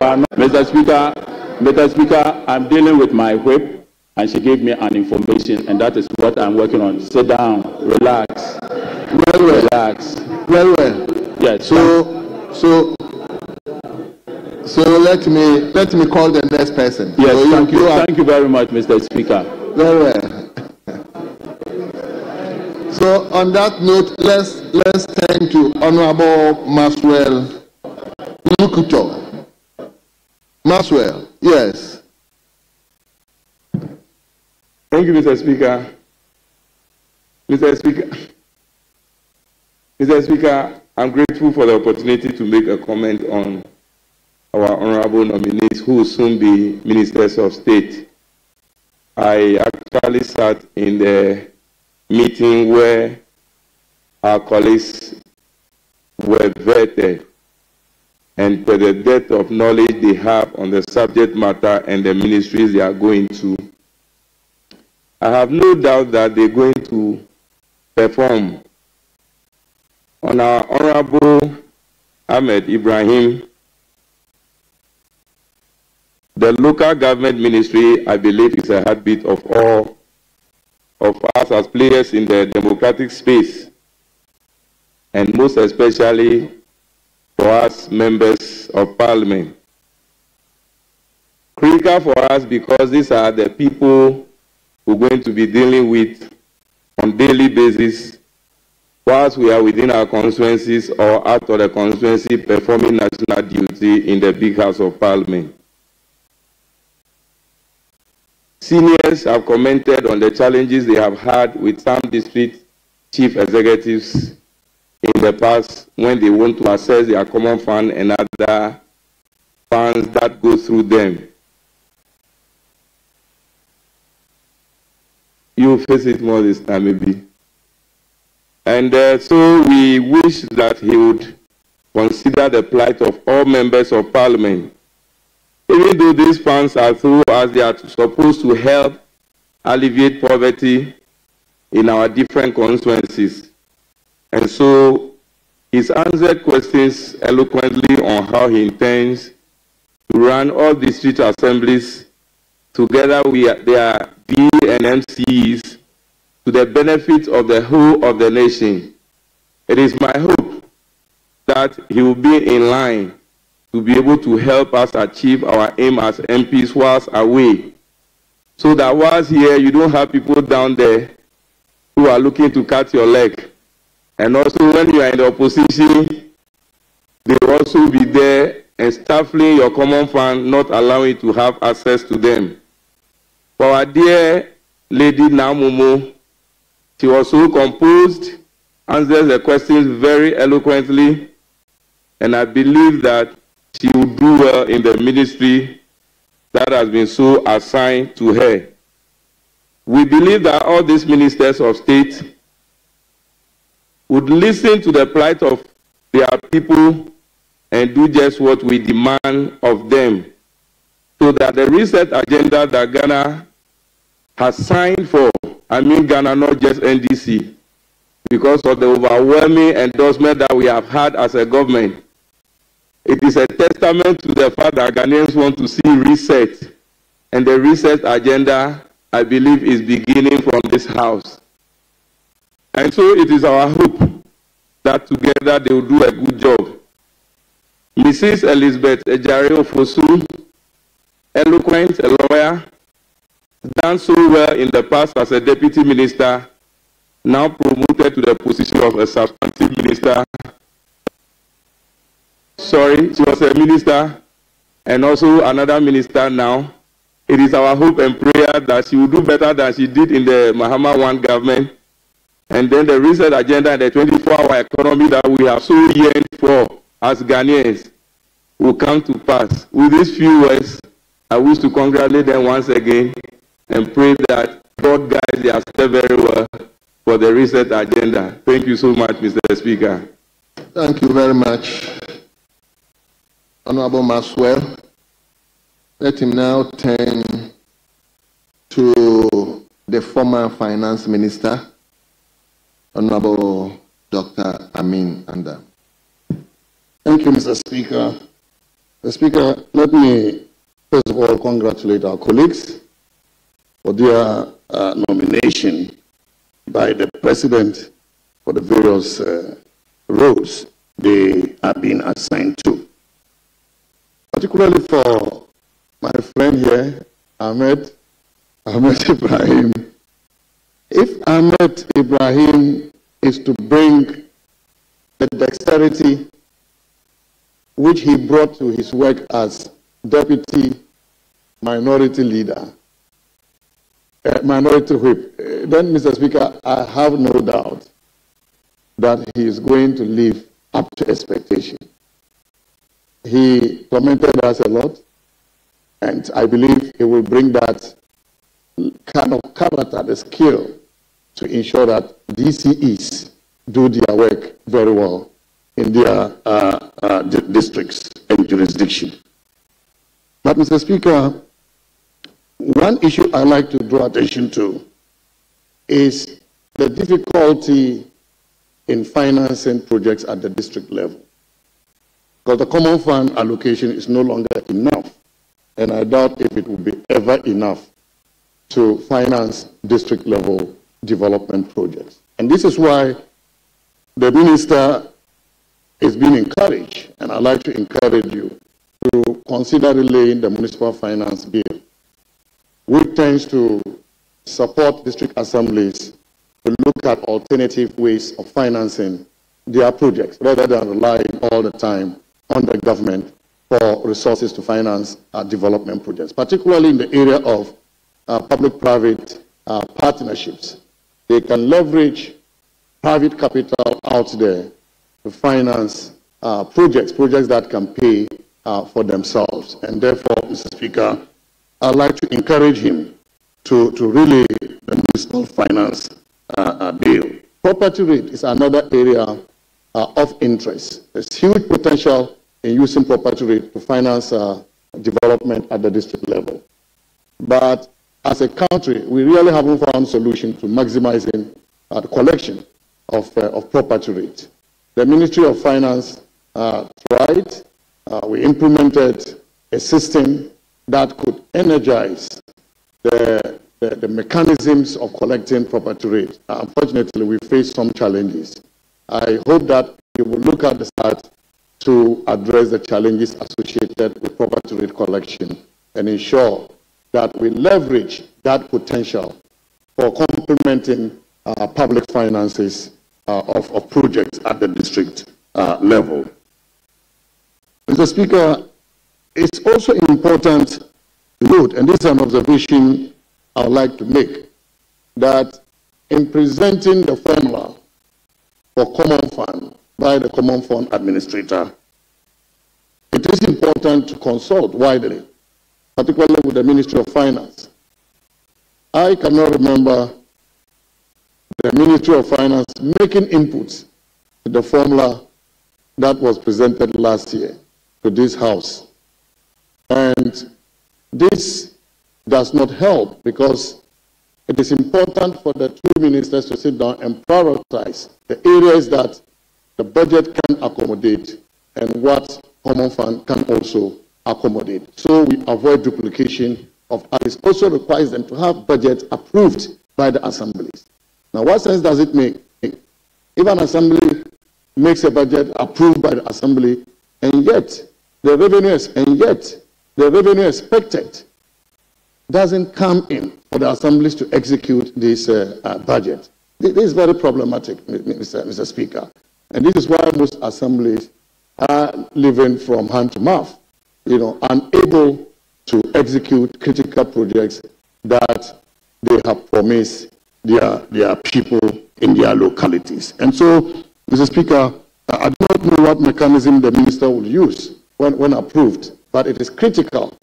are not, Mr. Speaker, I'm dealing with my whip, and she gave me an information, and that is what I'm working on. Sit down, relax. Relax. Well. Yes. So let me call the next person. Yes, so thank you very much, Mr. Speaker. Very well. So on that note, let's turn to Honorable Maswell Lukuto. Maswell, yes. Thank you, Mr. Speaker. Mr. Speaker, I'm grateful for the opportunity to make a comment on our honorable nominees who will soon be ministers of state. I actually sat in the meeting where our colleagues were vetted, and to the depth of knowledge they have on the subject matter and the ministries they are going to, I have no doubt that they're going to perform. On our Honorable Ahmed Ibrahim, the local government ministry, I believe, is a heartbeat of all of us as players in the democratic space, and most especially for us members of parliament. Critical for us because these are the people we're going to be dealing with on daily basis whilst we are within our constituencies or out of the constituency performing national duty in the big house of parliament. Seniors have commented on the challenges they have had with some district chief executives in the past when they want to access their common fund and other funds that go through them. You face it more this time, maybe. And so we wish that he would consider the plight of all members of parliament. Even though these funds are through us, they are supposed to help alleviate poverty in our different constituencies. And so he's answered questions eloquently on how he intends to run all district assemblies together with their D and MCs to the benefit of the whole of the nation. It is my hope that he will be in line to be able to help us achieve our aim as MPs whilst away, so that whilst here you don't have people down there who are looking to cut your leg. And also when you are in the opposition, they will also be there and stifling your common fund, not allowing you to have access to them. For our dear lady Namumo, she was so composed, answers the questions very eloquently, and I believe that she will do well in the ministry that has been so assigned to her. We believe that all these ministers of state would listen to the plight of their people and do just what we demand of them, so that the reset agenda that Ghana has signed for, I mean Ghana, not just NDC, because of the overwhelming endorsement that we have had as a government, it is a testament to the fact that Ghanaians want to see reset. And the reset agenda, I believe, is beginning from this house. And so it is our hope that together they will do a good job. Mrs. Elizabeth Ejare Ofosu, eloquent, a lawyer, done so well in the past as a deputy minister, now promoted to the position of a substantive minister. Sorry, she was a minister and also another minister now. It is our hope and prayer that she will do better than she did in the Mahama One government. And then the reset agenda and the 24-hour economy that we have so yearned for as Ghanaians will come to pass. With these few words, I wish to congratulate them once again and pray that God guides their step very well for the reset agenda. Thank you so much, Mr. Speaker. Thank you very much, Honorable Maxwell. Let him now turn to the former Finance Minister, Honorable Dr. Amin Anda. Thank you, Mr. Speaker. Mr. Speaker, let me first of all congratulate our colleagues for their nomination by the President for the various roles they have been assigned to. Particularly for my friend here, Ahmed Ibrahim. If Ahmed Ibrahim is to bring the dexterity which he brought to his work as Deputy Minority Leader, Minority Whip, then, Mr. Speaker, I have no doubt that he is going to live up to expectation. He tormented us a lot, and I believe he will bring that kind of character, the skill, to ensure that DCEs do their work very well in their districts and jurisdiction. But, Mr. Speaker, one issue I'd like to draw attention to is the difficulty in financing projects at the district level. Because the common fund allocation is no longer enough, and I doubt if it will be ever enough to finance district level development projects. And this is why the minister is being encouraged, and I'd like to encourage you to consider relaying the municipal finance bill, which tends to support district assemblies to look at alternative ways of financing their projects rather than relying all the time on the government for resources to finance development projects, particularly in the area of public-private partnerships. They can leverage private capital out there to finance projects that can pay for themselves. And therefore, Mr. Speaker, I'd like to encourage him to relay the municipal finance bill. Property rate is another area of interest. There's huge potential in using property rate to finance development at the district level. But as a country, we really haven't found a solution to maximizing the collection of property rate. The Ministry of Finance tried. We implemented a system that could energize the mechanisms of collecting property rate. Unfortunately, we face some challenges. I hope that you will look at the start to address the challenges associated with property rate collection and ensure that we leverage that potential for complementing public finances of projects at the district level. Mr. Speaker, it's also important to note, and this is an observation I would like to make, that in presenting the formula for common fund by the common fund administrator, it is important to consult widely, particularly with the Ministry of Finance. I cannot remember the Ministry of Finance making inputs to the formula that was presented last year to this House. And this does not help because it is important for the two ministers to sit down and prioritize the areas that the budget can accommodate and what common fund can also accommodate. So we avoid duplication of others. It also requires them to have budget approved by the assemblies. Now, what sense does it make if an assembly makes a budget approved by the assembly and yet the revenue expected doesn't come in for the assemblies to execute this budget. This is very problematic, Mr. Speaker. And this is why most assemblies are living from hand to mouth, unable to execute critical projects that they have promised their people in their localities. And so, Mr. Speaker, I do not know what mechanism the minister will use when approved, but it is critical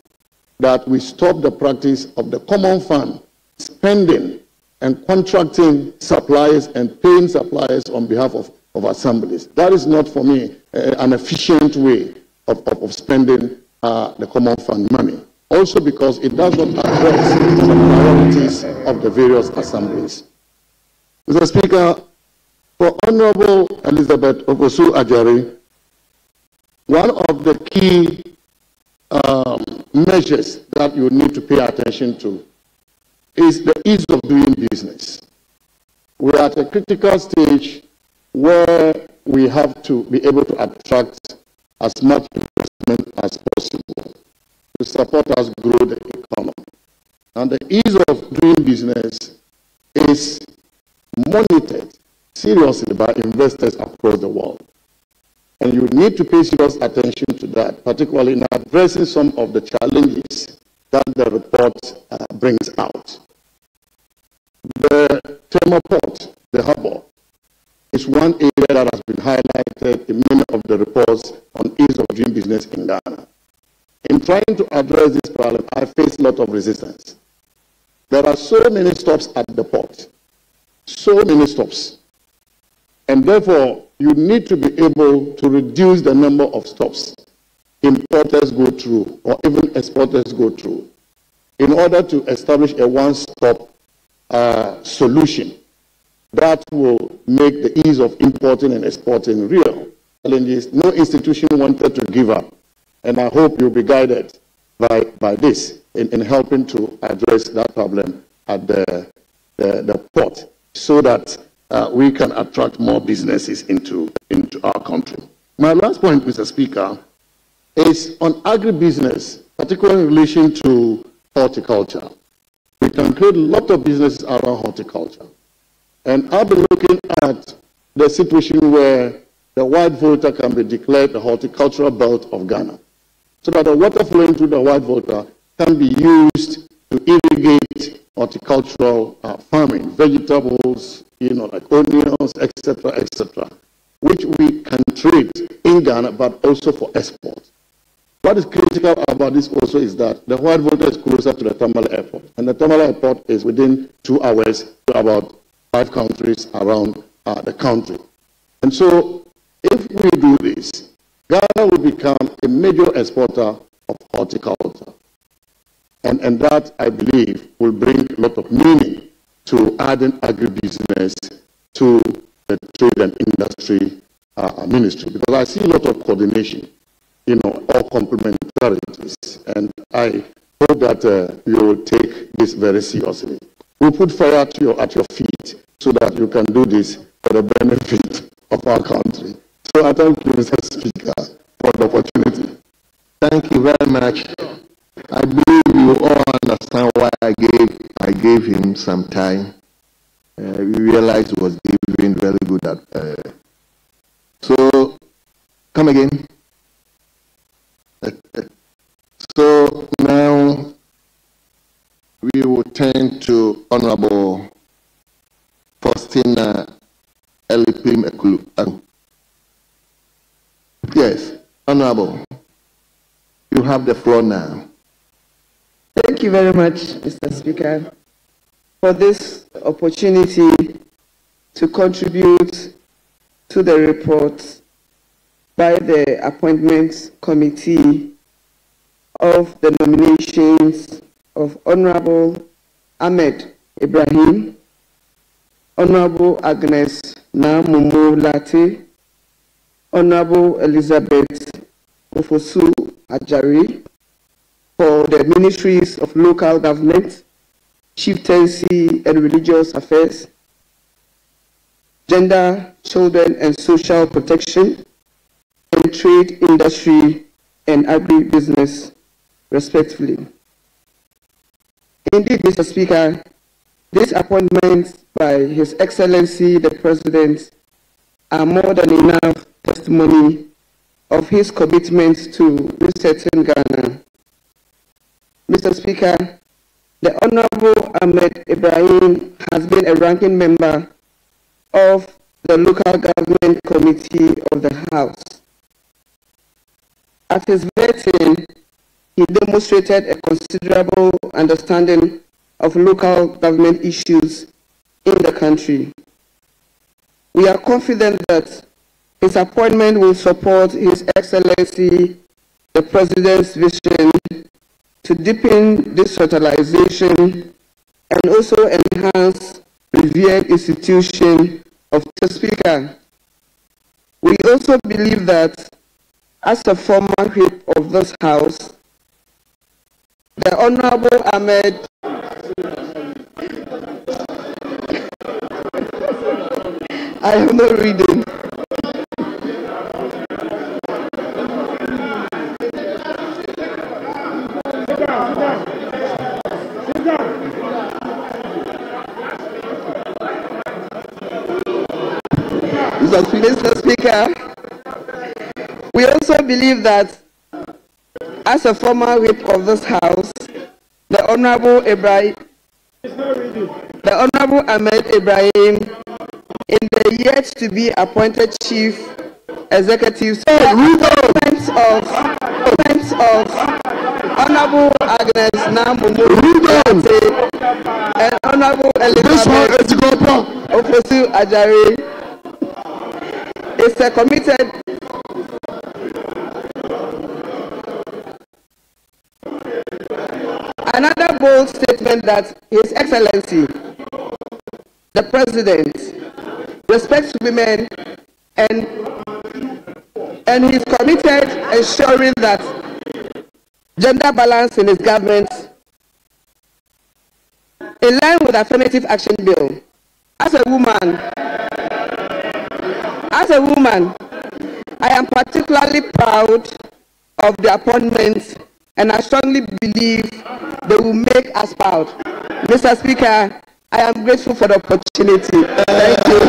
that we stop the practice of the common fund spending and contracting suppliers and paying suppliers on behalf of assemblies. That is not, for me, an efficient way of spending the common fund money. Also because it does not address the priorities of the various assemblies. Mr. Speaker, for Honorable Elizabeth Okosu Ajari, one of the key measures that you need to pay attention to is the ease of doing business. We are at a critical stage where we have to be able to attract as much investment as possible to support us grow the economy. And the ease of doing business is monitored seriously by investors across the world. And you need to pay serious attention to that, particularly in addressing some of the challenges that the report brings out. The thermal port, the harbor, is one area that has been highlighted in many of the reports on ease of doing business in Ghana. In trying to address this problem, I faced a lot of resistance. There are so many stops at the port, so many stops. And therefore, you need to be able to reduce the number of stops importers go through, or even exporters go through, in order to establish a one-stop solution that will make the ease of importing and exporting real. Challenges no institution wanted to give up. And I hope you'll be guided by this in helping to address that problem at the port, so that we can attract more businesses into our country. My last point, Mr. Speaker, is on agribusiness, particularly in relation to horticulture. We can create a lot of businesses around horticulture. And I've been looking at the situation where the White Volta can be declared the horticultural belt of Ghana, so that the water flowing through the White Volta can be used to irrigate horticultural farming, vegetables, like onions, etc., which we can trade in Ghana, but also for export. What is critical about this also is that the White Volta is closer to the Tamale Airport, and the Tamale Airport is within 2 hours to about 5 countries around the country. And so, if we do this, Ghana will become a major exporter of horticulture. And that, I believe, will bring a lot of meaning to adding agribusiness to the Trade and Industry Ministry. Because I see a lot of coordination, all complementarities. And I hope that you will take this very seriously. We'll put fire at your feet so that you can do this for the benefit of our country. So I thank you, Mr. Speaker, for the opportunity. Thank you very much. I believe you all understand why I gave him some time. We realized he was giving very good at. So, come again. So now we will turn to Honorable Faustina Elipim Ekulu. Yes, Honorable, you have the floor now. Thank you very much, Mr. Speaker, for this opportunity to contribute to the report by the Appointments Committee of the nominations of Honorable Ahmed Ibrahim, Honorable Agnes Namumu Lati, Honorable Elizabeth Ofosu Ajari, for the Ministries of Local Government, Chieftaincy and Religious Affairs, Gender, Children and Social Protection, and Trade, Industry and Agribusiness, respectively. Indeed, Mr. Speaker, these appointments by His Excellency the President are more than enough testimony of his commitment to resetting Ghana. Mr. Speaker, the Honorable Ahmed Ibrahim has been a ranking member of the Local Government Committee of the House. At his vetting, he demonstrated a considerable understanding of local government issues in the country. We are confident that his appointment will support His Excellency the President's vision to deepen decentralization and also enhance revered institution of the Speaker. We also believe that as a former whip of this House, the Honorable Ahmed I am not reading. Mr. Speaker, we also believe that as a former whip of this House, the Honorable Ahmed Ibrahim, in the yet to be appointed Chief Executive of Honorable Agnes Namumu and Honorable Elizabeth Ofosu Ajari is a committed another bold statement that His Excellency the President respects women and he's committed ensuring that gender balance in his government in line with the Affirmative Action Bill. As a woman, I am particularly proud of the appointments, and I strongly believe they will make us proud. Mr. Speaker, I am grateful for the opportunity. Thank you.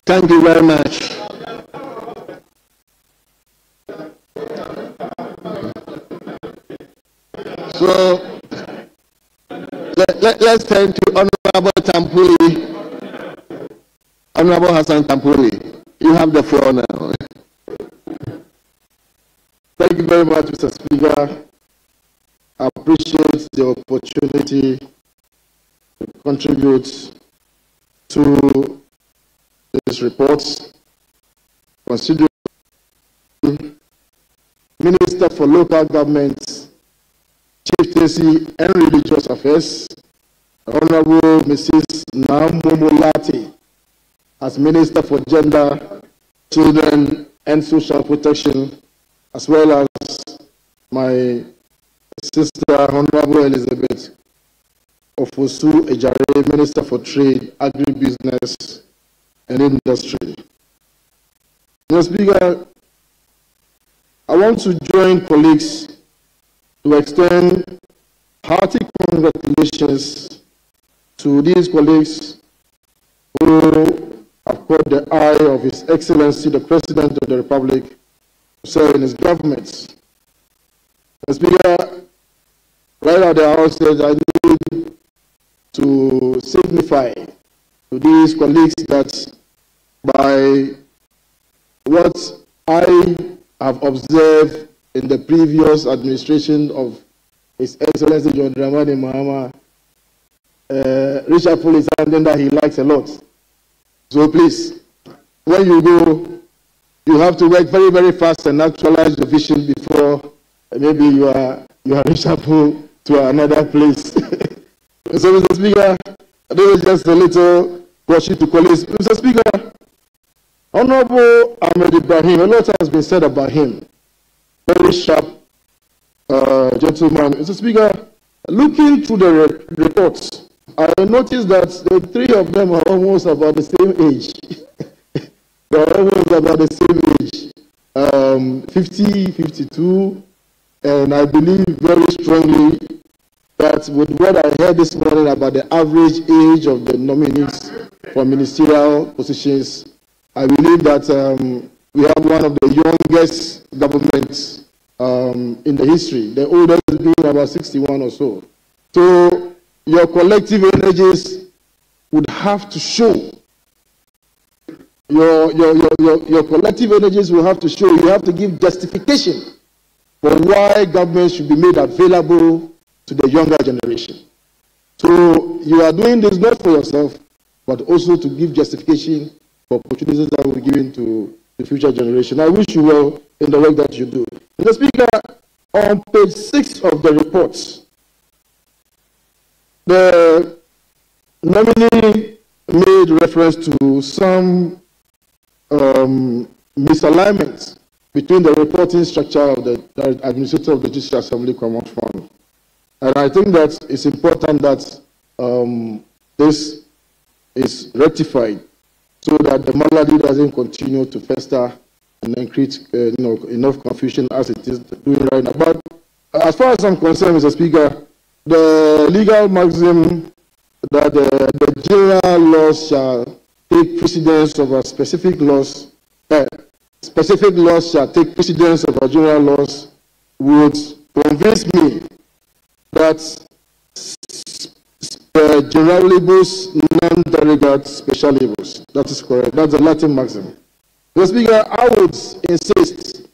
Thank you very much. So let's turn to Honorable Tampuli. Honorable Hassan Tampuli, you have the floor now. Thank you very much, Mr. Speaker. I appreciate the opportunity to contribute to this report. Considering Minister for Local Government, Chieftaincy and Religious Affairs, Honorable Mrs. Namumulati, as Minister for Gender, Children and Social Protection, as well as my sister, Honorable Elizabeth Ofosu Ejare, Minister for Trade, Agribusiness and Industry. Mr. Speaker, I want to join colleagues to extend hearty congratulations to these colleagues who have caught the eye of His Excellency the President of the Republic to serve in his government. Mr. Speaker, right at the outset, I need to signify to these colleagues that by what I have observed in the previous administration of His Excellency John Dramani Mahama, Richard Paul is something that he likes a lot. So please, when you go, you have to work very, very fast and actualize the vision before maybe you are Richard Paul to another place. So, Mr. Speaker, this is just a little question to colleagues. Mr. Speaker, Honorable Ahmed Ibrahim, a lot has been said about him. Very sharp gentleman. Mr. Speaker, looking through the reports, I noticed that the three of them are almost about the same age. They're almost about the same age, 50, 52, and I believe very strongly that with what I heard this morning about the average age of the nominees for ministerial positions, I believe that we have one of the youngest governments in the history, the oldest being about 61 or so. So your collective energies would have to show. Your collective energies will have to show. You have to give justification for why government should be made available to the younger generation. So you are doing this not for yourself, but also to give justification for opportunities that will be given to the future generation. I wish you well in the work that you do. Mr. Speaker, on page 6 of the report, the nominee made reference to some misalignments between the reporting structure of the administrator of the Judicial Assembly Common Fund. And I think that it's important that this is rectified so that the malady doesn't continue to fester and then create enough confusion as it is doing right now. But as far as I'm concerned, Mr. Speaker, the legal maxim that the general laws shall take precedence over specific laws, specific laws shall take precedence over general laws, would convince me that generalibus non derogat specialibus. That is correct. That's the Latin maxim. Mr. Speaker, I would insist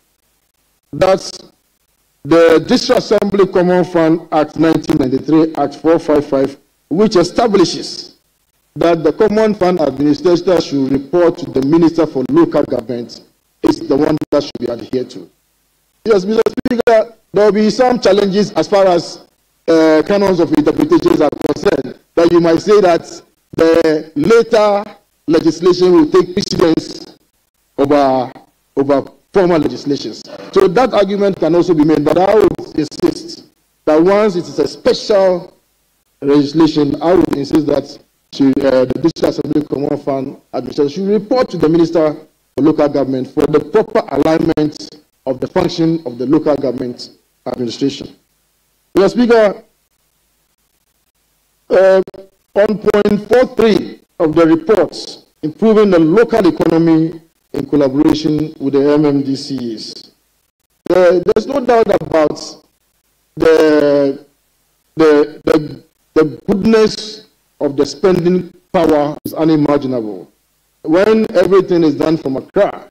that the District Assembly Common Fund Act 1993, Act 455, which establishes that the Common Fund Administrator should report to the Minister for Local Government, is the one that should be adhered to. Yes, Mr. Speaker, there will be some challenges as far as canons of interpretations are concerned, that you might say that the later legislation will take precedence over former legislations. So that argument can also be made, but I would insist that once it is a special legislation, I would insist that the District Assembly Common Fund Administration should report to the Minister for Local Government for the proper alignment of the function of the local government administration. Mr. Speaker, on point 43 of the reports, improving the local economy in collaboration with the MMDCs, there's no doubt about the goodness of the spending power is unimaginable. When everything is done from Accra,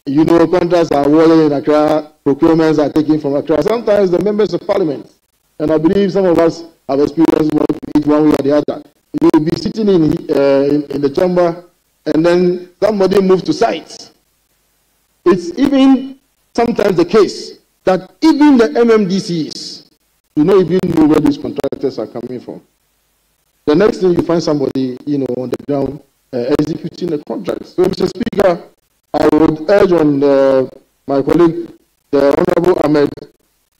you know, contracts are awarded in Accra, procurements are taken from Accra. Sometimes the members of parliament, and I believe some of us have experienced one way or the other. You will be sitting in the chamber, and then somebody moves to site. It's even sometimes the case that even the MMDCs do not even know where these contractors are coming from. The next thing you find somebody, on the ground executing the contract. So, Mr. Speaker, I would urge on my colleague, the Honorable Ahmed,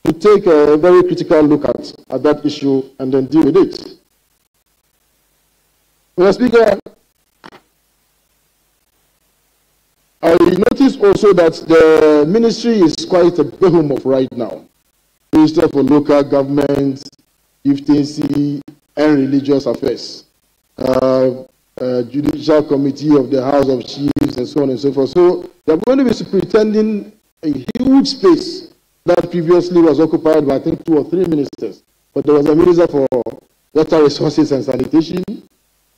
to take a very critical look at that issue and then deal with it. Mr. Speaker, I notice also that the ministry is quite a behemoth right now. Minister for Local Government, Chieftaincy, and Religious Affairs, Judicial Committee of the House of Chiefs, and so on and so forth. So they are going to be superintending a huge space that previously was occupied by, I think, 2 or 3 ministers. But there was a Minister for Water Resources and Sanitation,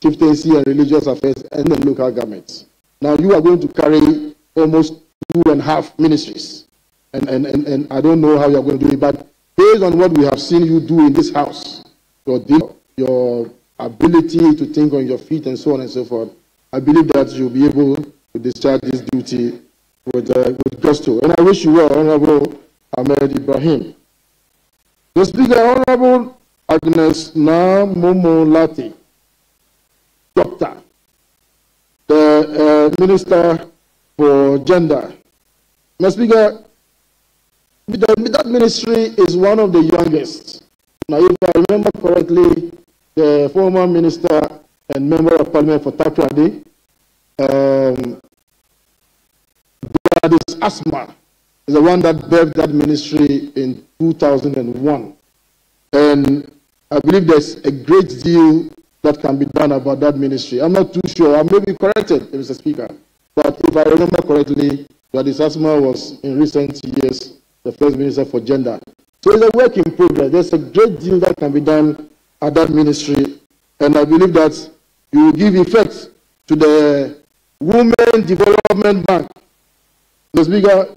Chieftaincy and Religious Affairs, and then local governments. Now you are going to carry almost 2.5 ministries. And I don't know how you are going to do it, but based on what we have seen you do in this house, your ability to think on your feet and so on and so forth, I believe that you'll be able to discharge this duty with gusto. And I wish you well, Honorable Ahmed Ibrahim. The Speaker, Honorable Agnes Na Momo Lati, Doctor, the Minister for Gender. Mr. Speaker, that ministry is one of the youngest. Now, if I remember correctly, the former minister and member of parliament for Takrady, Gladys Asma, is the one that birthed that ministry in 2001. And I believe there's a great deal that can be done about that ministry. I'm not too sure. I may be corrected, Mr. Speaker. But if I remember correctly, Gladys Asma was in recent years the first minister for gender. So it's a work in progress. There's a great deal that can be done at that ministry. And I believe that you will give effect to the Women Development Bank. Mr. Speaker,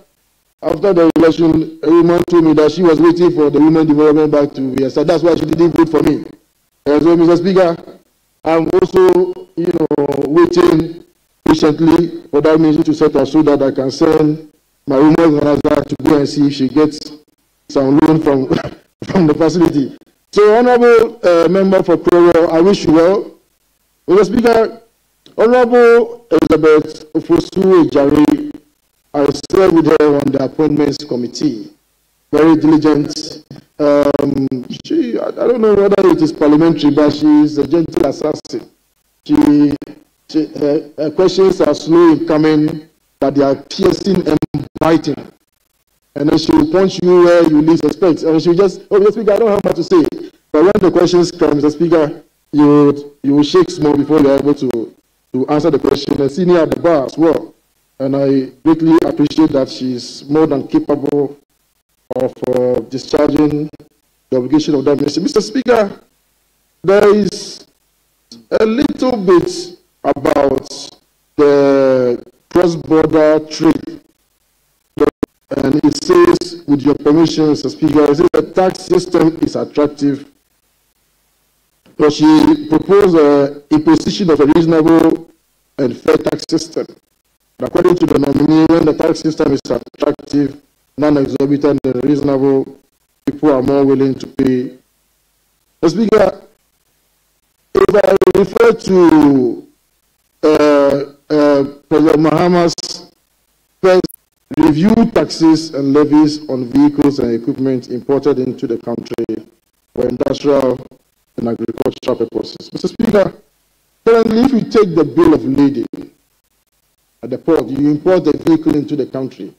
after the election, a woman told me that she was waiting for the Women Development Bank to be established. That's why she didn't vote for me. And so, Mr. Speaker, I'm also, waiting patiently for that ministry to settle so that I can send my woman organizer to go and see if she gets some loan from the facility. So, Honorable Member for Pro, I wish you well. Mr. Speaker, Honorable Elizabeth Ofosu-Ejari, I serve with her on the appointments committee. Very diligent. I don't know whether it is parliamentary, but she is a gentle assassin. Her questions are slow in coming, but they are piercing and biting. And then she will punch you where you least expect. And she will just, Mr. Speaker, I don't have much to say. But when the questions come, Mr. Speaker, you will shake small before you are able to answer the question. And senior at the bar as well. And I greatly appreciate that she is more than capable of discharging the obligation of that ministry. Mr. Speaker, there is a little bit about the cross-border trade. And it says, with your permission, Mr. Speaker, it says the tax system is attractive. But she proposed an imposition of a reasonable and fair tax system. According to the nominee, when the tax system is attractive, non-exorbitant and reasonable, people are more willing to pay. Mr. Speaker, if I refer to President Mahama's first review taxes and levies on vehicles and equipment imported into the country for industrial and agricultural purposes. Mr. Speaker, currently, if you take the bill of lading at the port, you import the vehicle into the country,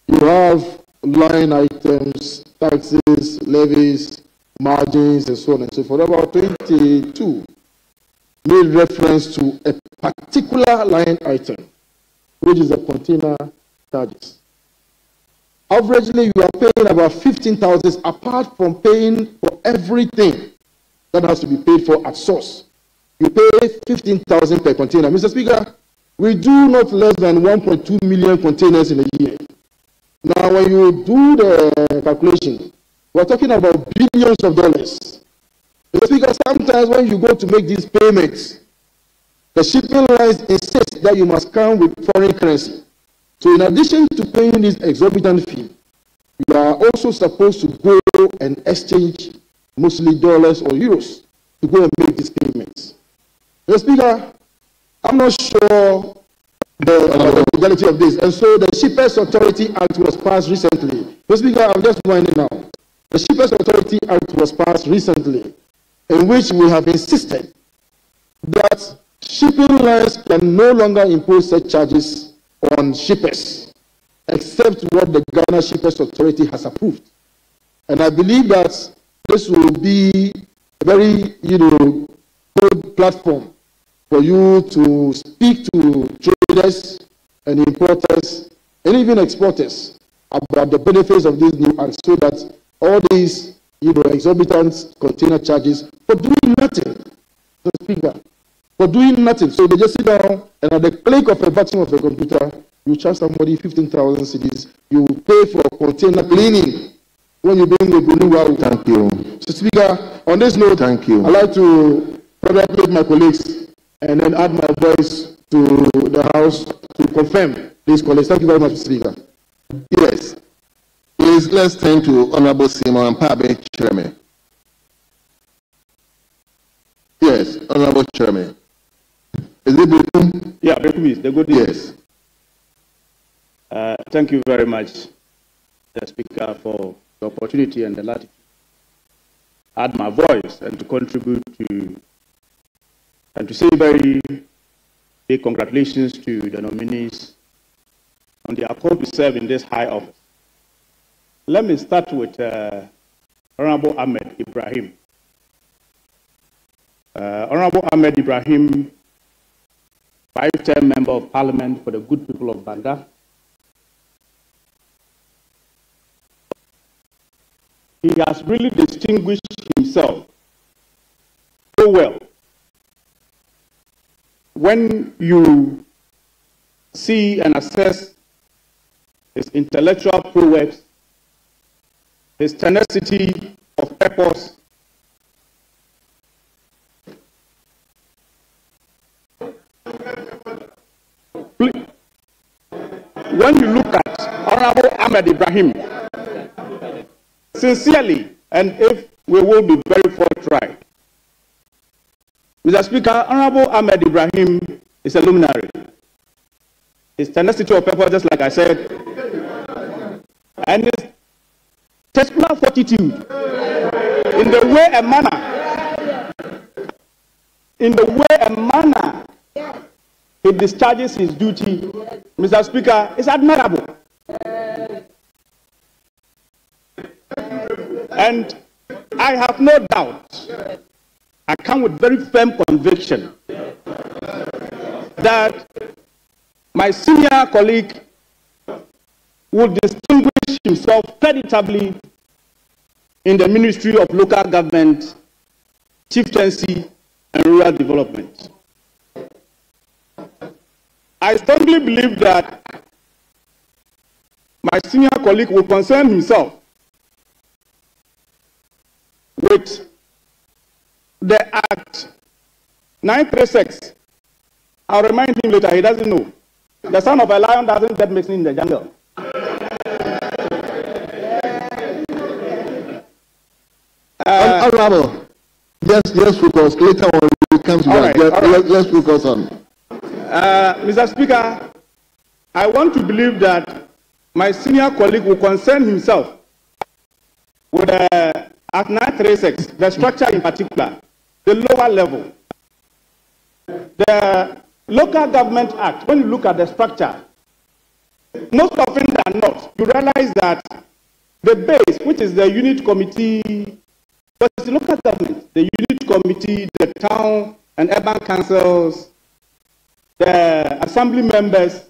you have line items, taxes, levies, margins, and so on and so forth. About 22 made reference to a particular line item, which is the container charges. Averagely, you are paying about 15,000 apart from paying for everything that has to be paid for at source. You pay 15,000 per container. Mr. Speaker, we do not less than 1.2 million containers in a year. Now, when you do the calculation, we're talking about billions of dollars. Mr. Speaker, sometimes when you go to make these payments, the shipping lines insist that you must come with foreign currency. So in addition to paying this exorbitant fee, you are also supposed to go and exchange mostly dollars or euros to go and make these payments. Mr. Speaker, I'm not sure the legality of this. And so the Shippers Authority Act was passed recently. Mr. Speaker, I'm just winding now. The Shippers Authority Act was passed recently, in which we have insisted that shipping lines can no longer impose such charges on shippers, except what the Ghana Shippers Authority has approved. And I believe that this will be a very, good platform for you to speak to traders and importers and even exporters about the benefits of this new act, so that all these, exorbitant container charges for doing nothing, Mr. Speaker, for doing nothing. So they just sit down and at the click of a button of a computer, you charge somebody 15,000 cedis. You pay for container cleaning when you bring the Gunu out. Thank you. So, Speaker, on this note, thank you. I'd like to congratulate my colleagues and then add my voice to the House to confirm these colleagues. Thank you very much, Mr. Speaker. Yes. Please, let's turn to Honorable Simon Pabe Chairman. Yes, Honorable Chairman. Is it Bekum? Yeah, Bekum is the good news. Yes. Thank you very much, the Speaker, for the opportunity and the latitude add my voice and to contribute to, and to say very big congratulations to the nominees on their call to serve in this high office. Let me start with Honorable Ahmed Ibrahim. Honorable Ahmed Ibrahim, 5-term Member of Parliament for the good people of Banda. He has really distinguished himself so well. When you see and assess his intellectual prowess, his tenacity of purpose, when you look at Honorable Ahmed Ibrahim, sincerely, and if we will be very forthright, Mr. Speaker, Honorable Ahmed Ibrahim is a luminary. His tenacity of purpose, just like I said, and his testicular fortitude in the way and manner he discharges his duty, Mr. Speaker, is admirable. And I have no doubt, I come with very firm conviction that my senior colleague will distinguish himself creditably in the Ministry of Local Government, Chieftaincy, and Rural Development. I strongly believe that my senior colleague will concern himself with the Act 936. I'll remind him later, he doesn't know. The son of a lion doesn't get mixed in the jungle. Honorable, just focus. Later on, we come to that. Right. Let's focus on. Mr. Speaker, I want to believe that my senior colleague will concern himself with Act 936, the structure in particular, the lower level. The Local Government Act, when you look at the structure, most often than not, you realize that the base, which is the unit committee, but the local government, the unit committee, the town and urban councils, the assembly members,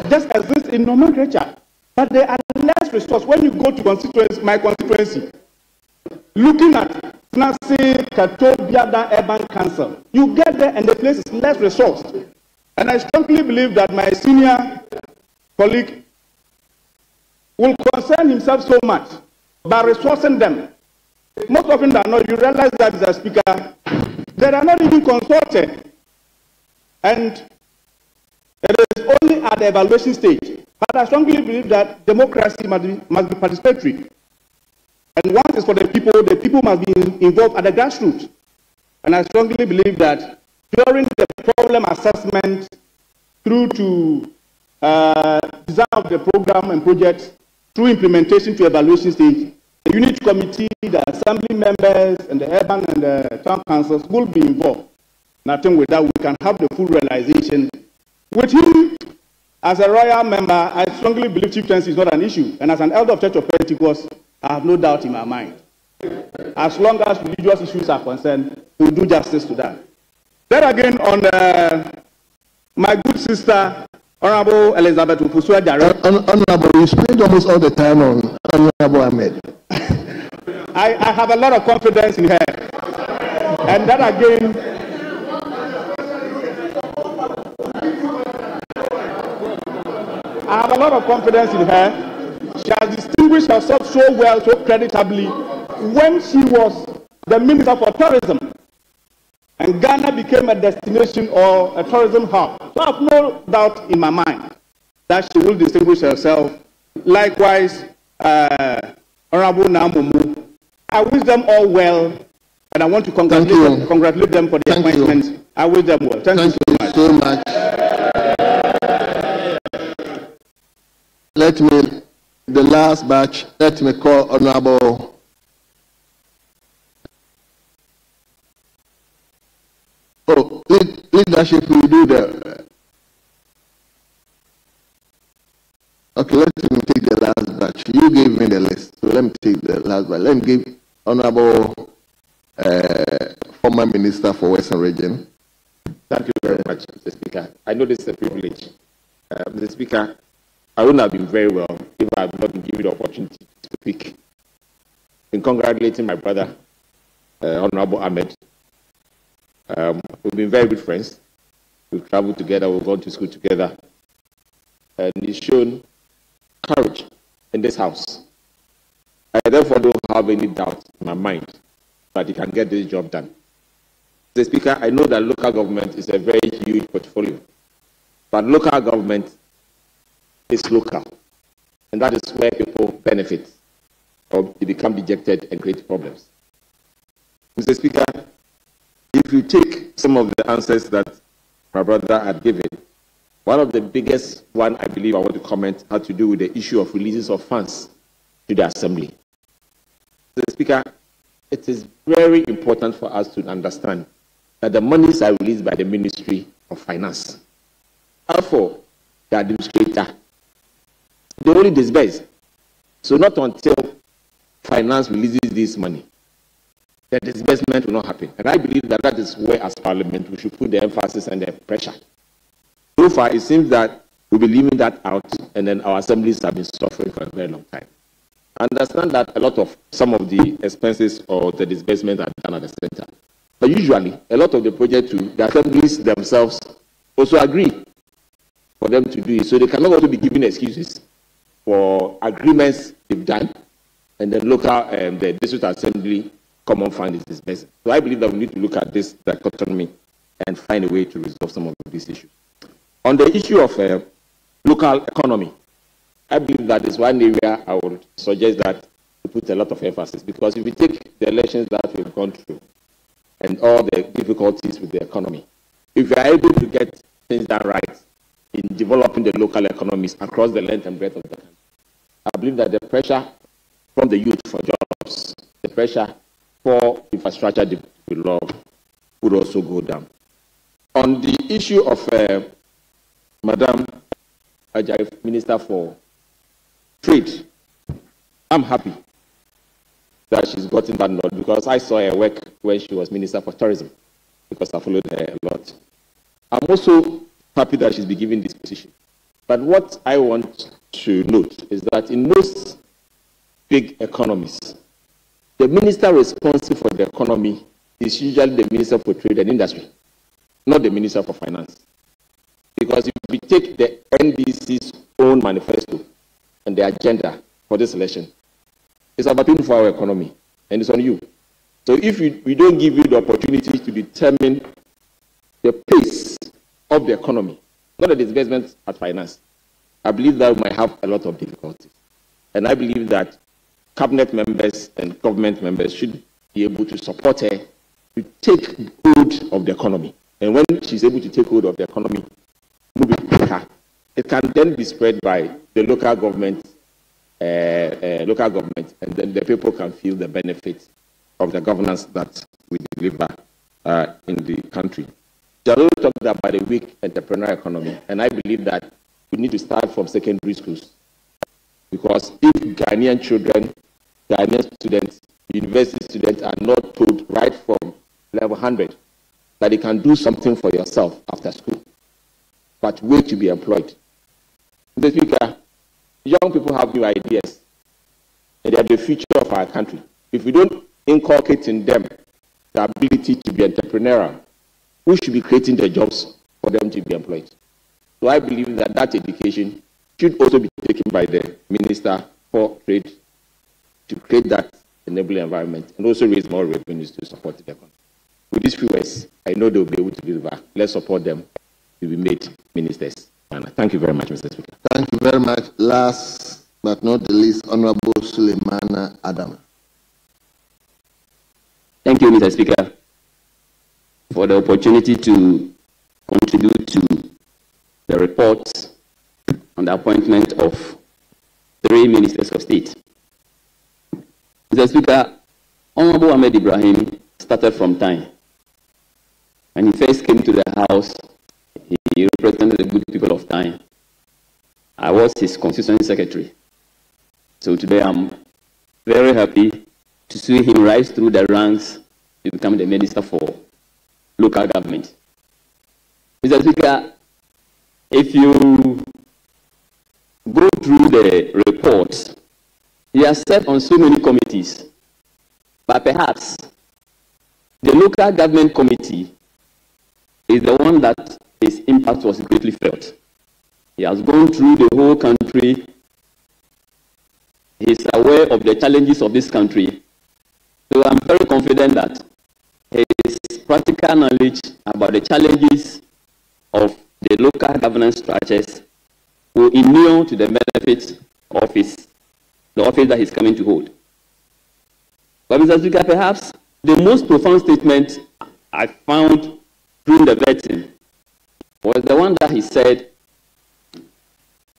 just exist in nomenclature, but they are less resourced. When you go to my constituency, looking at Nasi Katobiada Urban Council, you get there and the place is less resourced. And I strongly believe that my senior colleague will concern himself so much by resourcing them. Most often than not, you realize that, Mr. Speaker, they are not even consulted. And it is only at the evaluation stage. But I strongly believe that democracy must be participatory. And once it's for the people must be involved at the grassroots. And I strongly believe that during the problem assessment through to design of the program and projects, through implementation to evaluation stage, the unit committee, the assembly members, and the urban and the town councils will be involved. And I think with that, we can have the full realization. With him, as a royal member, I strongly believe chieftaincy is not an issue. And as an elder of Church of Pentecost, I have no doubt in my mind. As long as religious issues are concerned, we will do justice to that. Then again, on my good sister, Honorable Elizabeth Ufusua Jare. Honorable, you spend almost all the time on Honorable Ahmed. I have a lot of confidence in her. And that again, I have a lot of confidence in her. She has distinguished herself so well, so creditably, when she was the Minister for Tourism. And Ghana became a destination or a tourism hub. So I have no doubt in my mind that she will distinguish herself. Likewise, Honorable Namumu. I wish them all well, and I want to congratulate them for the appointment. I wish them well. Thank you so much. Let me, the last batch, let me call Honorable leadership will do the... Okay, let me take the last batch. You gave me the list, so let me take the last batch. Let me give Honorable former Minister for Western Region. Thank you very much, Mr. Speaker. I know this is a privilege. Mr. Speaker, I wouldn't have been very well if I had not been given the opportunity to speak. In congratulating my brother, Honorable Ahmed. We've been very good friends. We've traveled together, we've gone to school together. And he's shown courage in this house. I therefore don't have any doubt in my mind that he can get this job done. Mr. Speaker, I know that local government is a very huge portfolio, but local government is local, and that is where people benefit or they become dejected and create problems. Mr. Speaker, if you take some of the answers that my brother had given, one of the biggest one I believe I want to comment had to do with the issue of releases of funds to the Assembly. Mr. Speaker, it is very important for us to understand that the monies are released by the Ministry of Finance. Therefore, the administrator, they only disburse. So not until Finance releases this money, the disbursement will not happen. And I believe that that is where, as Parliament, we should put the emphasis and the pressure. So far, it seems that we'll be leaving that out, and then our assemblies have been suffering for a very long time. I understand that a lot of some of the expenses or the disbursement are done at the center. But usually, a lot of the projects, the assemblies themselves also agree for them to do it. So they cannot also be given excuses for agreements they've done, and then the district assembly common fund is disbursed. So I believe that we need to look at this dichotomy and find a way to resolve some of these issues. On the issue of local economy, I believe that is one area I would suggest that we put a lot of emphasis, because if we take the elections that we've gone through and all the difficulties with the economy, if we are able to get things done right in developing the local economies across the length and breadth of the country, I believe that the pressure from the youth for jobs, the pressure for infrastructure development would also go down. On the issue of Madam Ajay, Minister for Trade, I'm happy that she's gotten that nod, because I saw her work when she was Minister for Tourism, because I followed her a lot. I'm also happy that she's been given this position. But what I want to note is that in most big economies, the minister responsible for the economy is usually the Minister for Trade and Industry, not the Minister for Finance. Because if we take the NDC's own manifesto and the agenda for this election, it's about people for our economy, and it's on you. So if we don't give you the opportunity to determine the pace of the economy, not the disbursement at finance, I believe that we might have a lot of difficulties. And I believe that cabinet members and government members should be able to support her to take hold of the economy. And when she's able to take hold of the economy, move it quicker, it can then be spread by the local government, and then the people can feel the benefits of the governance that we deliver in the country. Jalo talked about a weak entrepreneurial economy, and I believe that we need to start from secondary schools. Because if Ghanaian children, Ghanaian students, university students are not told right from level 100 that they can do something for yourself after school, but wait to be employed. Mr. Speaker, young people have new ideas, and they are the future of our country. If we don't inculcate in them the ability to be entrepreneurial, we should be creating the jobs for them to be employed. So I believe that that education should also be taken by the Minister for Trade to create that enabling environment and also raise more revenues to support the economy. With these few words, I know they will be able to deliver. Let's support them to be made ministers. Thank you very much, Mr. Speaker. Thank you very much. Last but not the least, Honorable Suleimana Adama. Thank you, Mr. Speaker, for the opportunity to contribute to the report on the appointment of 3 ministers of state. Mr. Speaker, Honorable Ahmed Ibrahim started from time. When he first came to the House, under the good people of time. I was his constituency secretary. So today I'm very happy to see him rise through the ranks to become the Minister for Local Government. Mr. Speaker, if you go through the report, he has served on so many committees, but perhaps the Local Government Committee is the one that his impact was greatly felt. He has gone through the whole country. He is aware of the challenges of this country. So I'm very confident that his practical knowledge about the challenges of the local governance structures will inure to the benefit of the office that he's coming to hold. But Mr. Speaker, perhaps the most profound statement I found during the vetting was the one that he said,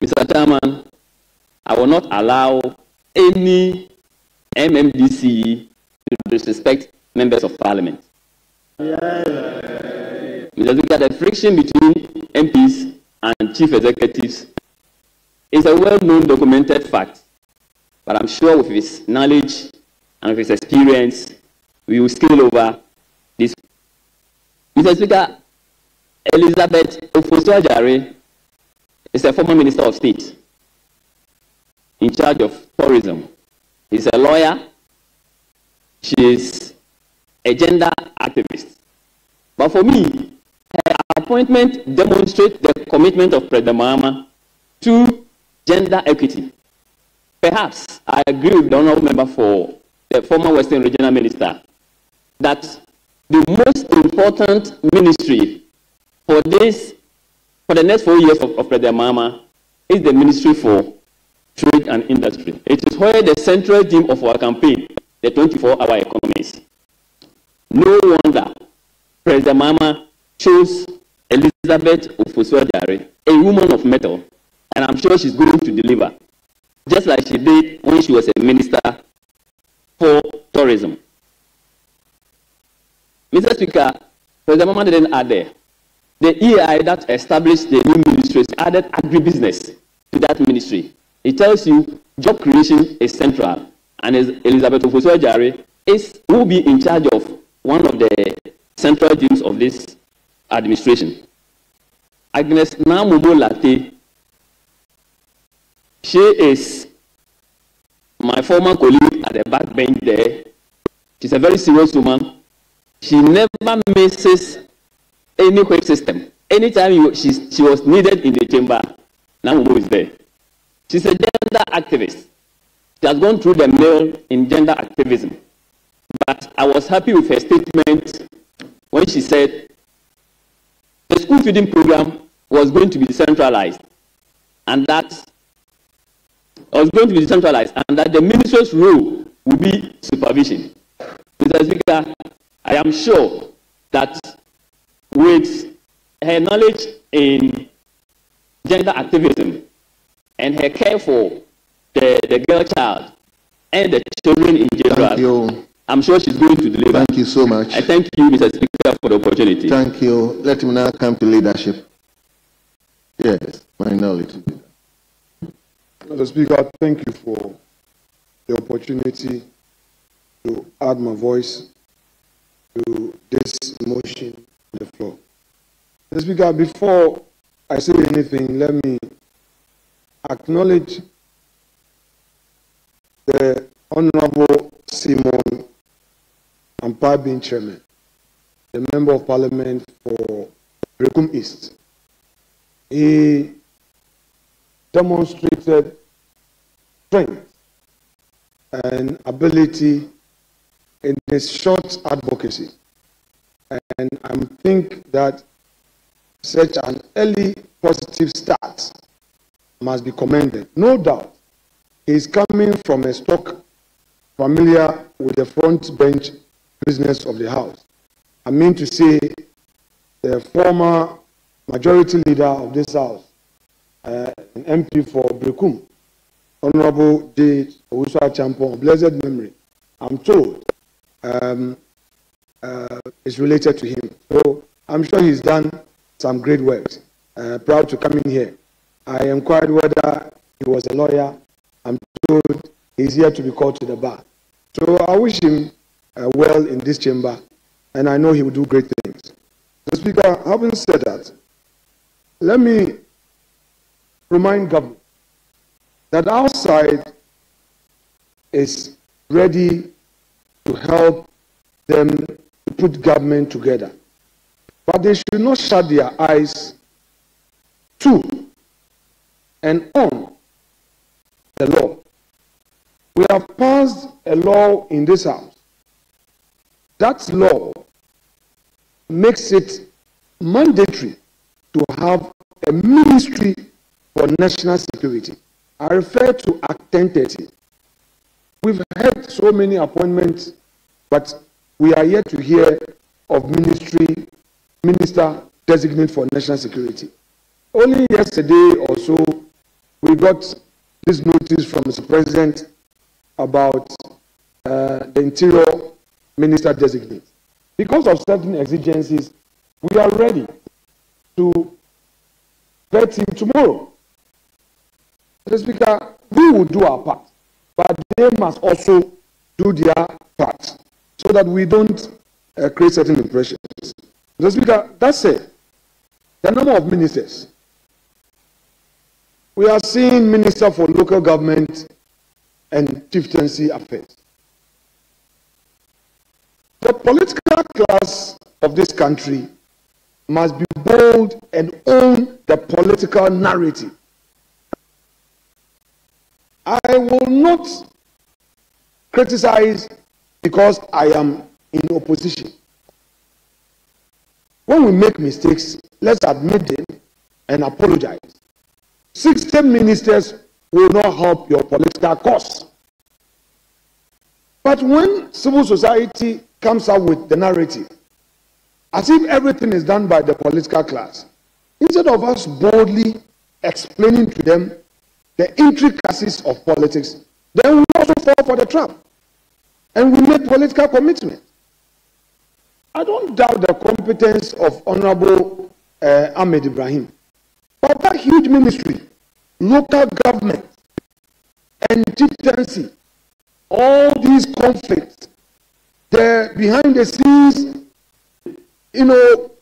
Mr. Chairman, I will not allow any MMDC to disrespect members of parliament. Mr. Speaker, the friction between MPs and chief executives is a well-known documented fact, but I'm sure with his knowledge and with his experience, we will scale over this. Mr. Speaker, Elizabeth Ofosu-Adjare is a former Minister of State in charge of tourism. She's a lawyer. She is a gender activist. But for me, her appointment demonstrates the commitment of President Mahama to gender equity. Perhaps I agree with the honorable member for the former Western Regional Minister that the most important ministry for the next 4 years of President Mahama is the Ministry for Trade and Industry. It is where the central theme of our campaign, the 24-hour economies. No wonder President Mahama chose Elizabeth Ofosu-Adjare, a woman of metal, and I'm sure she's going to deliver, just like she did when she was a minister for tourism. Mr. Speaker, President Mahama didn't add there. The EI that established the new ministries added agribusiness to that ministry. It tells you job creation is central, and Elizabeth Ofosu-Adjare will be in charge of one of the central themes of this administration. Agnes Namubo Latte, she is my former colleague at the backbench there. She's a very serious woman. She never misses any whip system. Anytime she was needed in the chamber, Namubo is there. She's a gender activist. She has gone through the mill in gender activism. But I was happy with her statement when she said the school feeding program was going to be decentralized, and that the minister's role would be supervision. Mr. Speaker, I am sure that with her knowledge in gender activism and her care for the girl child and the children in general, I'm sure she's going to deliver. Thank you so much. I thank you, Mr. Speaker, for the opportunity. Thank you. Let him now come to leadership. Yes, minority. Mr. Speaker, thank you for the opportunity to add my voice to this motion on the floor. Mr. Speaker, before I say anything, let me acknowledge the Honorable Simon Ampabin Chairman, the Member of Parliament for Brekum East. He demonstrated strength and ability in his short advocacy. And I think that such an early positive start must be commended. No doubt, he is coming from a stock familiar with the front bench business of the House. I mean to say, the former majority leader of this House, an MP for Brekum, Honorable J. Owusu-Achampong, of blessed memory, I'm told, is related to him. So I'm sure he's done some great works. proud to come in here. I inquired whether he was a lawyer. I'm told he's here to be called to the bar. So I wish him well in this chamber, and I know he will do great things. Mr. Speaker, having said that, let me remind government that our side is ready to help them to put government together. But they should not shut their eyes to and on the law. We have passed a law in this house. That law makes it mandatory to have a ministry for national security. I refer to Act 1030. We've had so many appointments, but we are yet to hear of Minister Designate for National Security. Only yesterday or so, we got this notice from Mr. President about the Interior Minister Designate. Because of certain exigencies, we are ready to vet him tomorrow. Mr. Speaker, we will do our part, but they must also do their part so that we don't create certain impressions. Mr. Speaker, that's it. The number of ministers. We are seeing Minister for Local Government and Chieftaincy Affairs. The political class of this country must be bold and own the political narrative. I will not criticize because I am in opposition. When we make mistakes, let's admit them and apologize. 60 ministers will not help your political cause. But when civil society comes up with the narrative, as if everything is done by the political class, instead of us boldly explaining to them the intricacies of politics, then we also fall for the trap. And we make political commitment. I don't doubt the competence of Honorable Ahmed Ibrahim. But that huge ministry, local government, and chieftaincy, all these conflicts, the behind the scenes,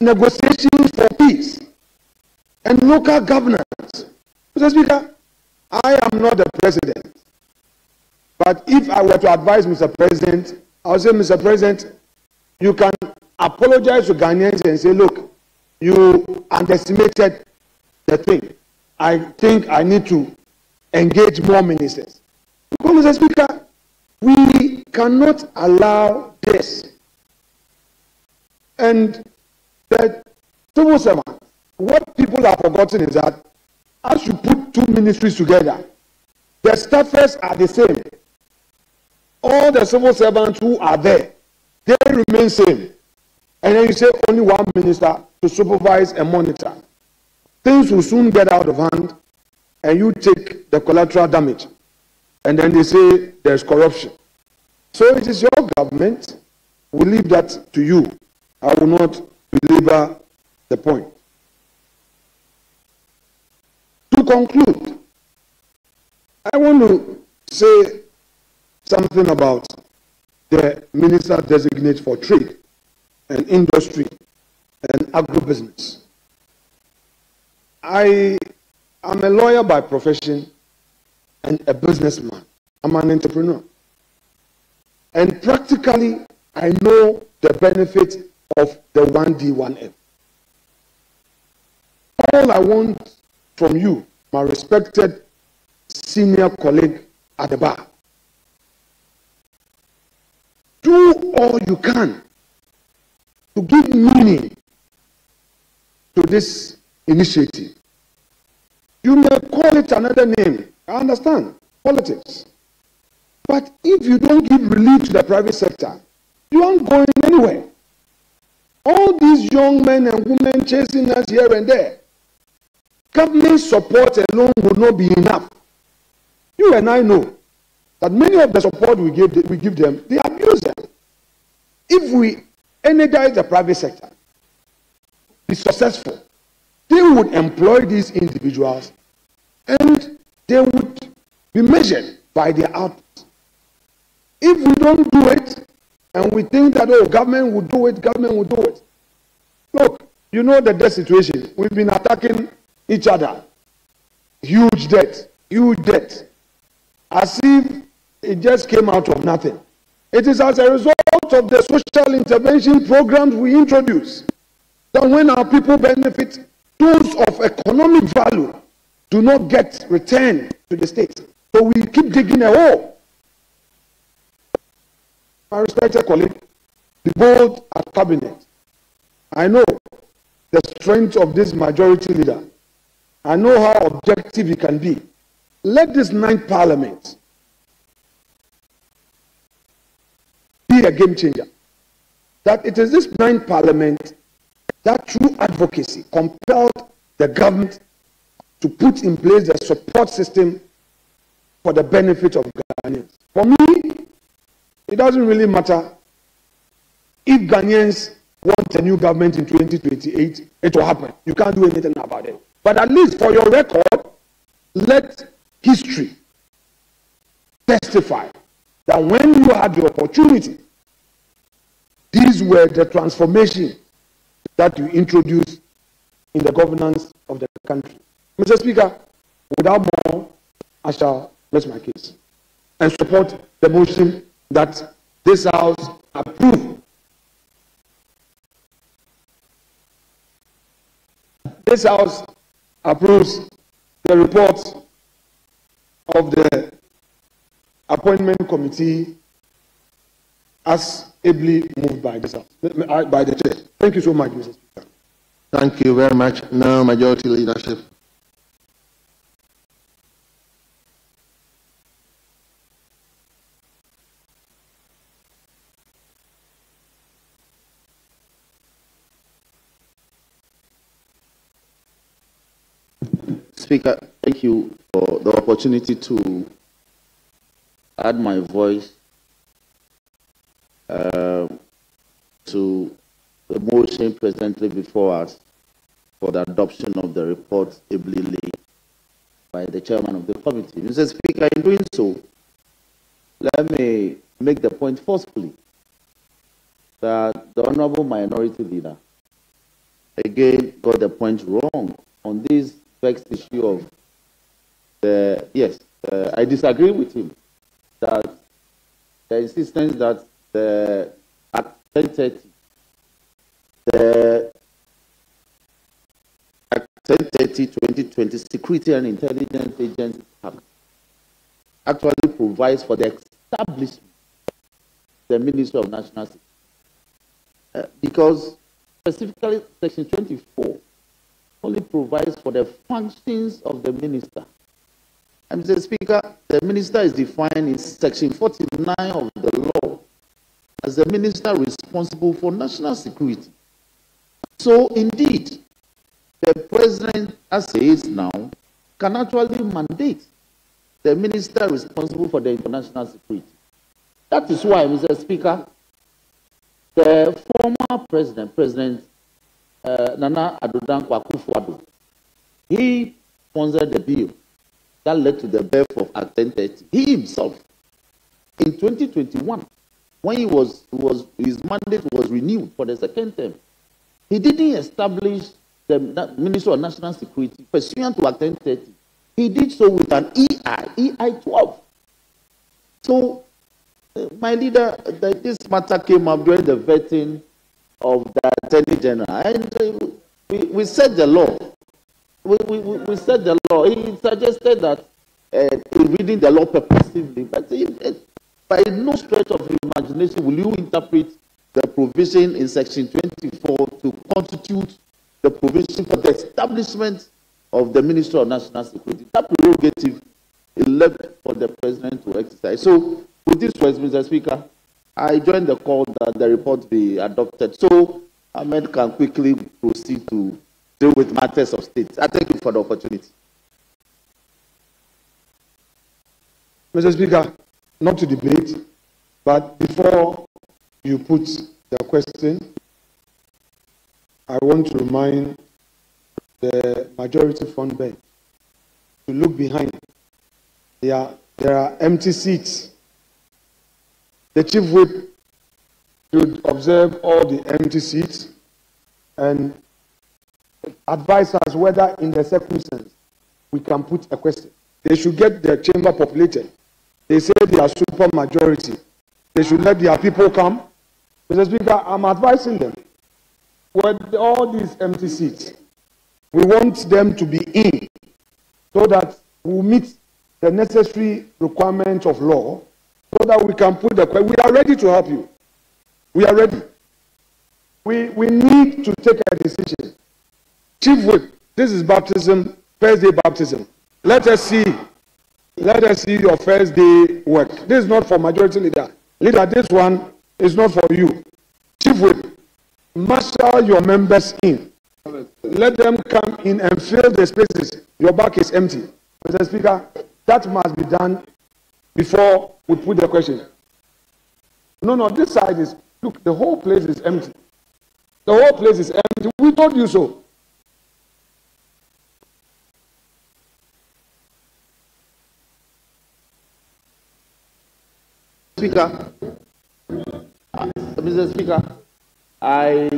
negotiations for peace, and local governance. Mr. Speaker, I am not the president. But if I were to advise Mr. President, I would say, Mr. President, you can apologize to Ghanaians and say, look, you underestimated the thing. I think I need to engage more ministers. Because, Mr. Speaker, we cannot allow this. And the civil servant, what people have forgotten is that as you put two ministries together, the staffers are the same. All the civil servants who are there, they remain same. And then you say only one minister to supervise and monitor. Things will soon get out of hand, and you take the collateral damage. And then they say there's corruption. So it is your government. We leave that to you. I will not belabor the point. To conclude, I want to say something about the Minister Designate for Trade and Industry and Agribusiness. I am a lawyer by profession and a businessman. I'm an entrepreneur. And practically, I know the benefit of the 1D, 1F. All I want from you, my respected senior colleague at the bar, do all you can to give meaning to this initiative. You may call it another name. I understand, politics. But if you don't give relief to the private sector, you aren't going anywhere. All these young men and women chasing us here and there, government support alone will not be enough. You and I know that many of the support we give them, they abuse them. If we energize the private sector, be successful, they would employ these individuals and they would be measured by their output. If we don't do it, and we think that, oh, government will do it, government will do it. Look, you know the debt situation. We've been attacking each other. Huge debt, as if it just came out of nothing. It is as a result of the social intervention programs we introduce that when our people benefit, those of economic value do not get returned to the state. So we keep digging a hole. My respected colleague, the board at cabinet, I know the strength of this majority leader. I know how objective he can be. Let this 9th parliament be a game changer. That it is this 9th parliament that through advocacy compelled the government to put in place a support system for the benefit of Ghanaians. For me, it doesn't really matter if Ghanaians want a new government in 2028, it will happen. You can't do anything about it. But at least for your record, let history testify that when you had the opportunity, these were the transformations that you introduced in the governance of the country. Mr. Speaker, without more, I shall rest my case and support the motion that this House approve. This House approves the report of the appointment committee as ably moved by this House, by the chair. Thank you so much, Mr. Speaker. Thank you very much. Now, majority leadership. Speaker, thank you for the opportunity to add my voice to the motion presently before us for the adoption of the report ably laid by the chairman of the committee. Mr. Speaker, in doing so, let me make the point forcefully that the Honorable Minority Leader again got the point wrong on this vexed issue of the, yes, I disagree with him that the insistence that the Act 1030, the Act 1030-2020 Security and Intelligence Agencies Act actually provides for the establishment of the Ministry of National Security. Because specifically Section 24 only provides for the functions of the minister. And Mr. Speaker, the minister is defined in Section 49 of the law as the minister responsible for national security. So indeed, the president, as he is now, can actually mandate the minister responsible for the international security. That is why, Mr. Speaker, the former president, Nana Addo Dankwa Akufo-Addo, he sponsored the bill that led to the birth of Act 1030. He himself, in 2021, when his mandate was renewed for the second term, he didn't establish the Ministry of National Security pursuant to Act 1030. He did so with an EI 12. So, my leader, this matter came up during the vetting of the Attorney General, and we set the law. We set the law. He suggested that reading the law purposively, but by no stretch of imagination will you interpret the provision in Section 24 to constitute the provision for the establishment of the Ministry of National Security. That prerogative is left for the President to exercise. So, with this words, Mr. Speaker, I join the call that the report be adopted so Ahmed can quickly proceed to deal with matters of state. I thank you for the opportunity. Mr. Speaker, not to debate, but before you put the question, I want to remind the majority front bench to look behind. There are empty seats. The chief whip should observe all the empty seats and advise us whether in the circumstance we can put a question. They should get their chamber populated. They say they are super majority. They should let their people come. Mr. Speaker, I'm advising them. With all these empty seats, we want them to be in so that we meet the necessary requirements of law so that we can put the question. We are ready to help you. We are ready. We need to take a decision. Chief Whip, this is baptism, first day baptism. Let us see your first day work. This is not for majority leader. Leader, this one is not for you. Chief Whip, marshal your members in. Let them come in and fill the spaces. Your back is empty. Mr. Speaker, that must be done before we put the question. No, this side is, look, the whole place is empty. The whole place is empty. We told you so. Speaker, Mr. Speaker, I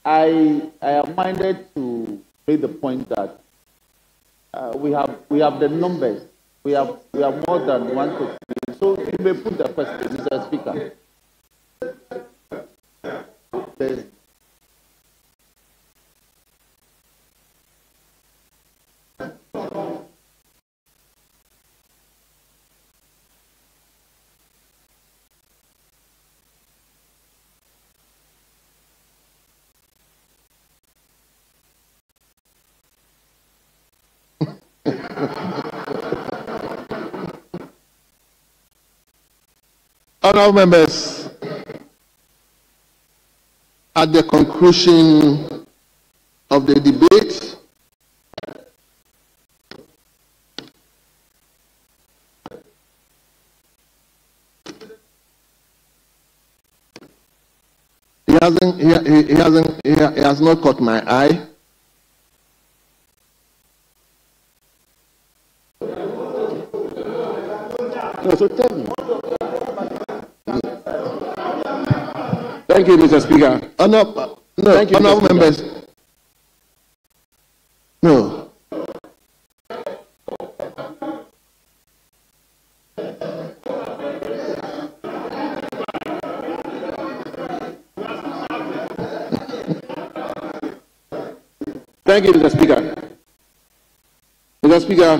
am minded to make the point that we have the numbers. We have more than 1 to 3. So you may put the question, Mr. Speaker. Honourable members, at the conclusion of the debate, he has not caught my eye. No, so tell me. Thank you, Mr. Speaker. Honourable members. No. Thank you, Mr. Speaker. Mr. Speaker.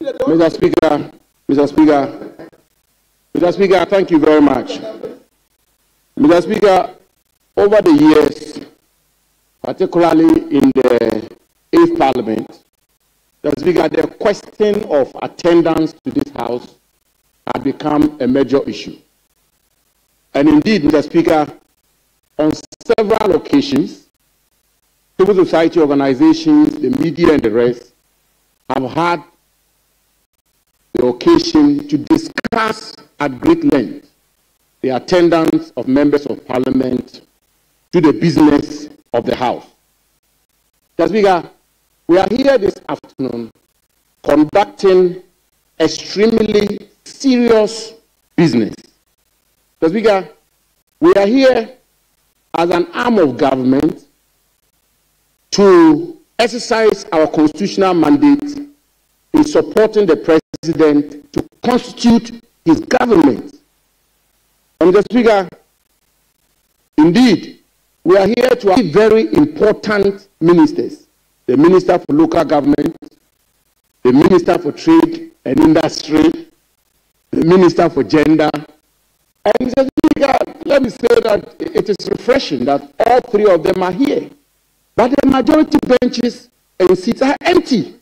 Mr. Speaker. Mr. Speaker. Mr. Speaker, thank you very much. Mr. Speaker, over the years, particularly in the 8th Parliament, Mr. Speaker, the question of attendance to this House had become a major issue. And indeed, Mr. Speaker, on several occasions, civil society organizations, the media and the rest have had the occasion to discuss at great length the attendance of members of Parliament to the business of the House. Mr. Speaker, we are here this afternoon conducting extremely serious business. Mr. Speaker, we are here as an arm of government to exercise our constitutional mandate in supporting the President to constitute his government. And Mr. Speaker, indeed, we are here to have very important ministers. The Minister for Local Government, the Minister for Trade and Industry, the Minister for Gender. And Mr. Speaker, let me say that it is refreshing that all three of them are here. But the majority benches and seats are empty.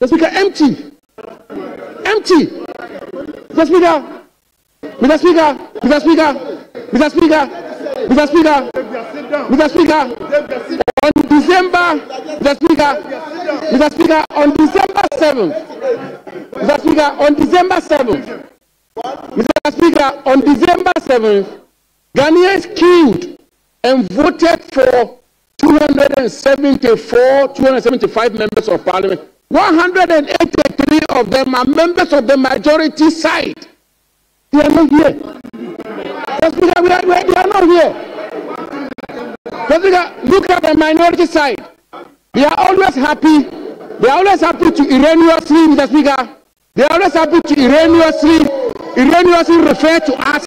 Mr. Speaker, empty. Empty. Mr. Speaker, Mr. Speaker, Mr. Speaker, Mr. Speaker, Mr. Speaker, Mr. Speaker, on December, Mr. Speaker, Mr. Speaker, on December 7th, Mr. Speaker, on December 7th, Mr. Speaker, on December 7th, Ghanaians queued and voted for 274, 275 members of parliament. 183 of them are members of the majority side. They are not here. They are not here. Look at the minority side. They are always happy. They are always happy to erroneously, Mr. Speaker. They are always happy to erroneously refer to us.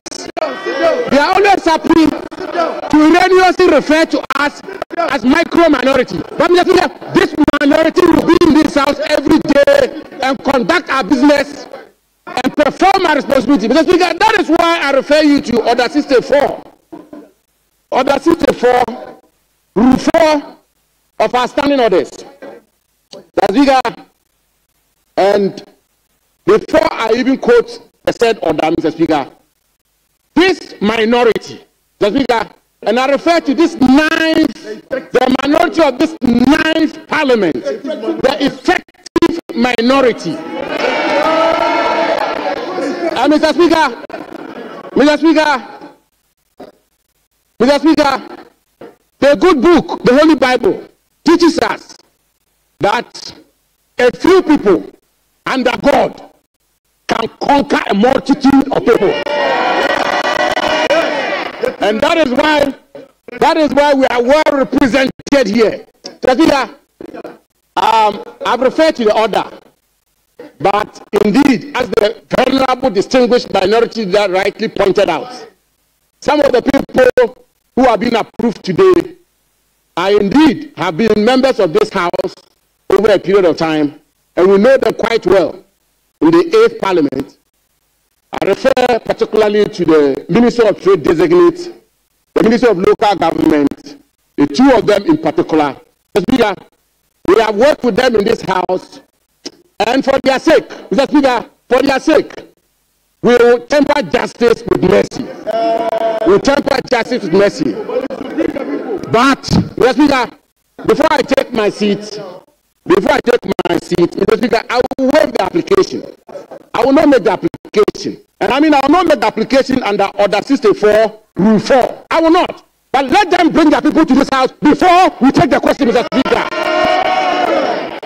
They are always happy to erroneously refer to us as micro minority. But Mr. Speaker, this minority will be in this house every day and conduct our business and perform our responsibility. Mr. Speaker, that is why I refer you to Order 64. Order 64, Rule 4 of our standing orders. Mr. Speaker, and before I even quote the said order, Mr. Speaker, this minority, Mr. Speaker, and I refer to this the minority of this 9th parliament, the effective minority. And Mr. Speaker, the good book, the Holy Bible, teaches us that a few people under God can conquer a multitude of people. And that is why we are well represented here. Mr. Speaker, I've referred to the order, but indeed, as the venerable distinguished minority that rightly pointed out, some of the people who have been approved today are indeed have been members of this house over a period of time, and we know them quite well in the 8th Parliament. I refer particularly to the Minister of Trade Designate, the Minister of Local Government, the two of them in particular. Mr. Speaker, we have worked with them in this house, and for their sake, Mr. Speaker, for their sake, we will temper justice with mercy. We will temper justice with mercy. But, Mr. Speaker, before I take my seat, Mr. Speaker, I will waive the application. I will not make the application. And I will not make the application under Order 64, Rule 4. I will not. But let them bring their people to this house before we take the question, Mr. Speaker.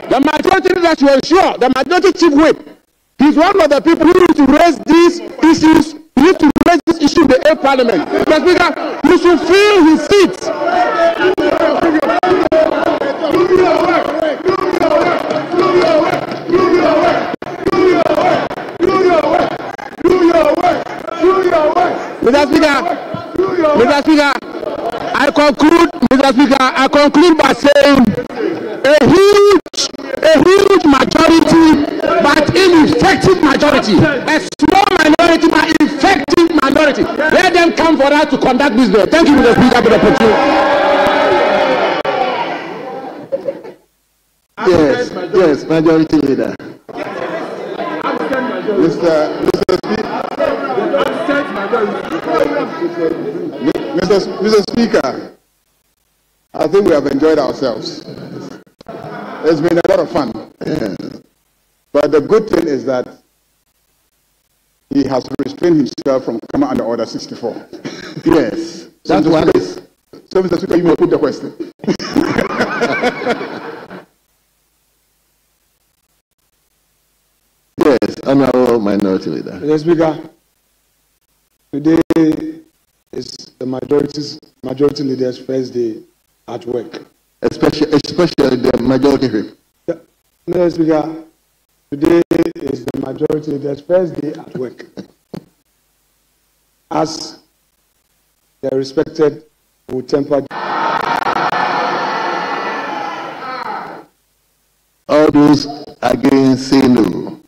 The majority leader should ensure, the majority chief whip, he's one of the people who need to raise these issues. He needs to raise this issue in the 8th Parliament. Mr. Speaker, he should fill his seat. Mr. Speaker, I conclude by saying a huge majority, but ineffective majority. A small minority, but effective minority. Let them come for us to conduct business. Thank you, Mr. Speaker, for the opportunity. Yes, Majority Leader. Mr. Speaker, I think we have enjoyed ourselves. It's been a lot of fun. Yeah. But the good thing is that he has restrained himself from coming under Order 64. Yes. That's what is. So, Mr. Speaker, you may put the question. Yes, Honorable Minority Leader. Mr. Speaker, today is the majority leader's first day at work. Especially the majority whip. Mr. Speaker, today is the majority leader's first day at work. As the respected will temper. All those against say no.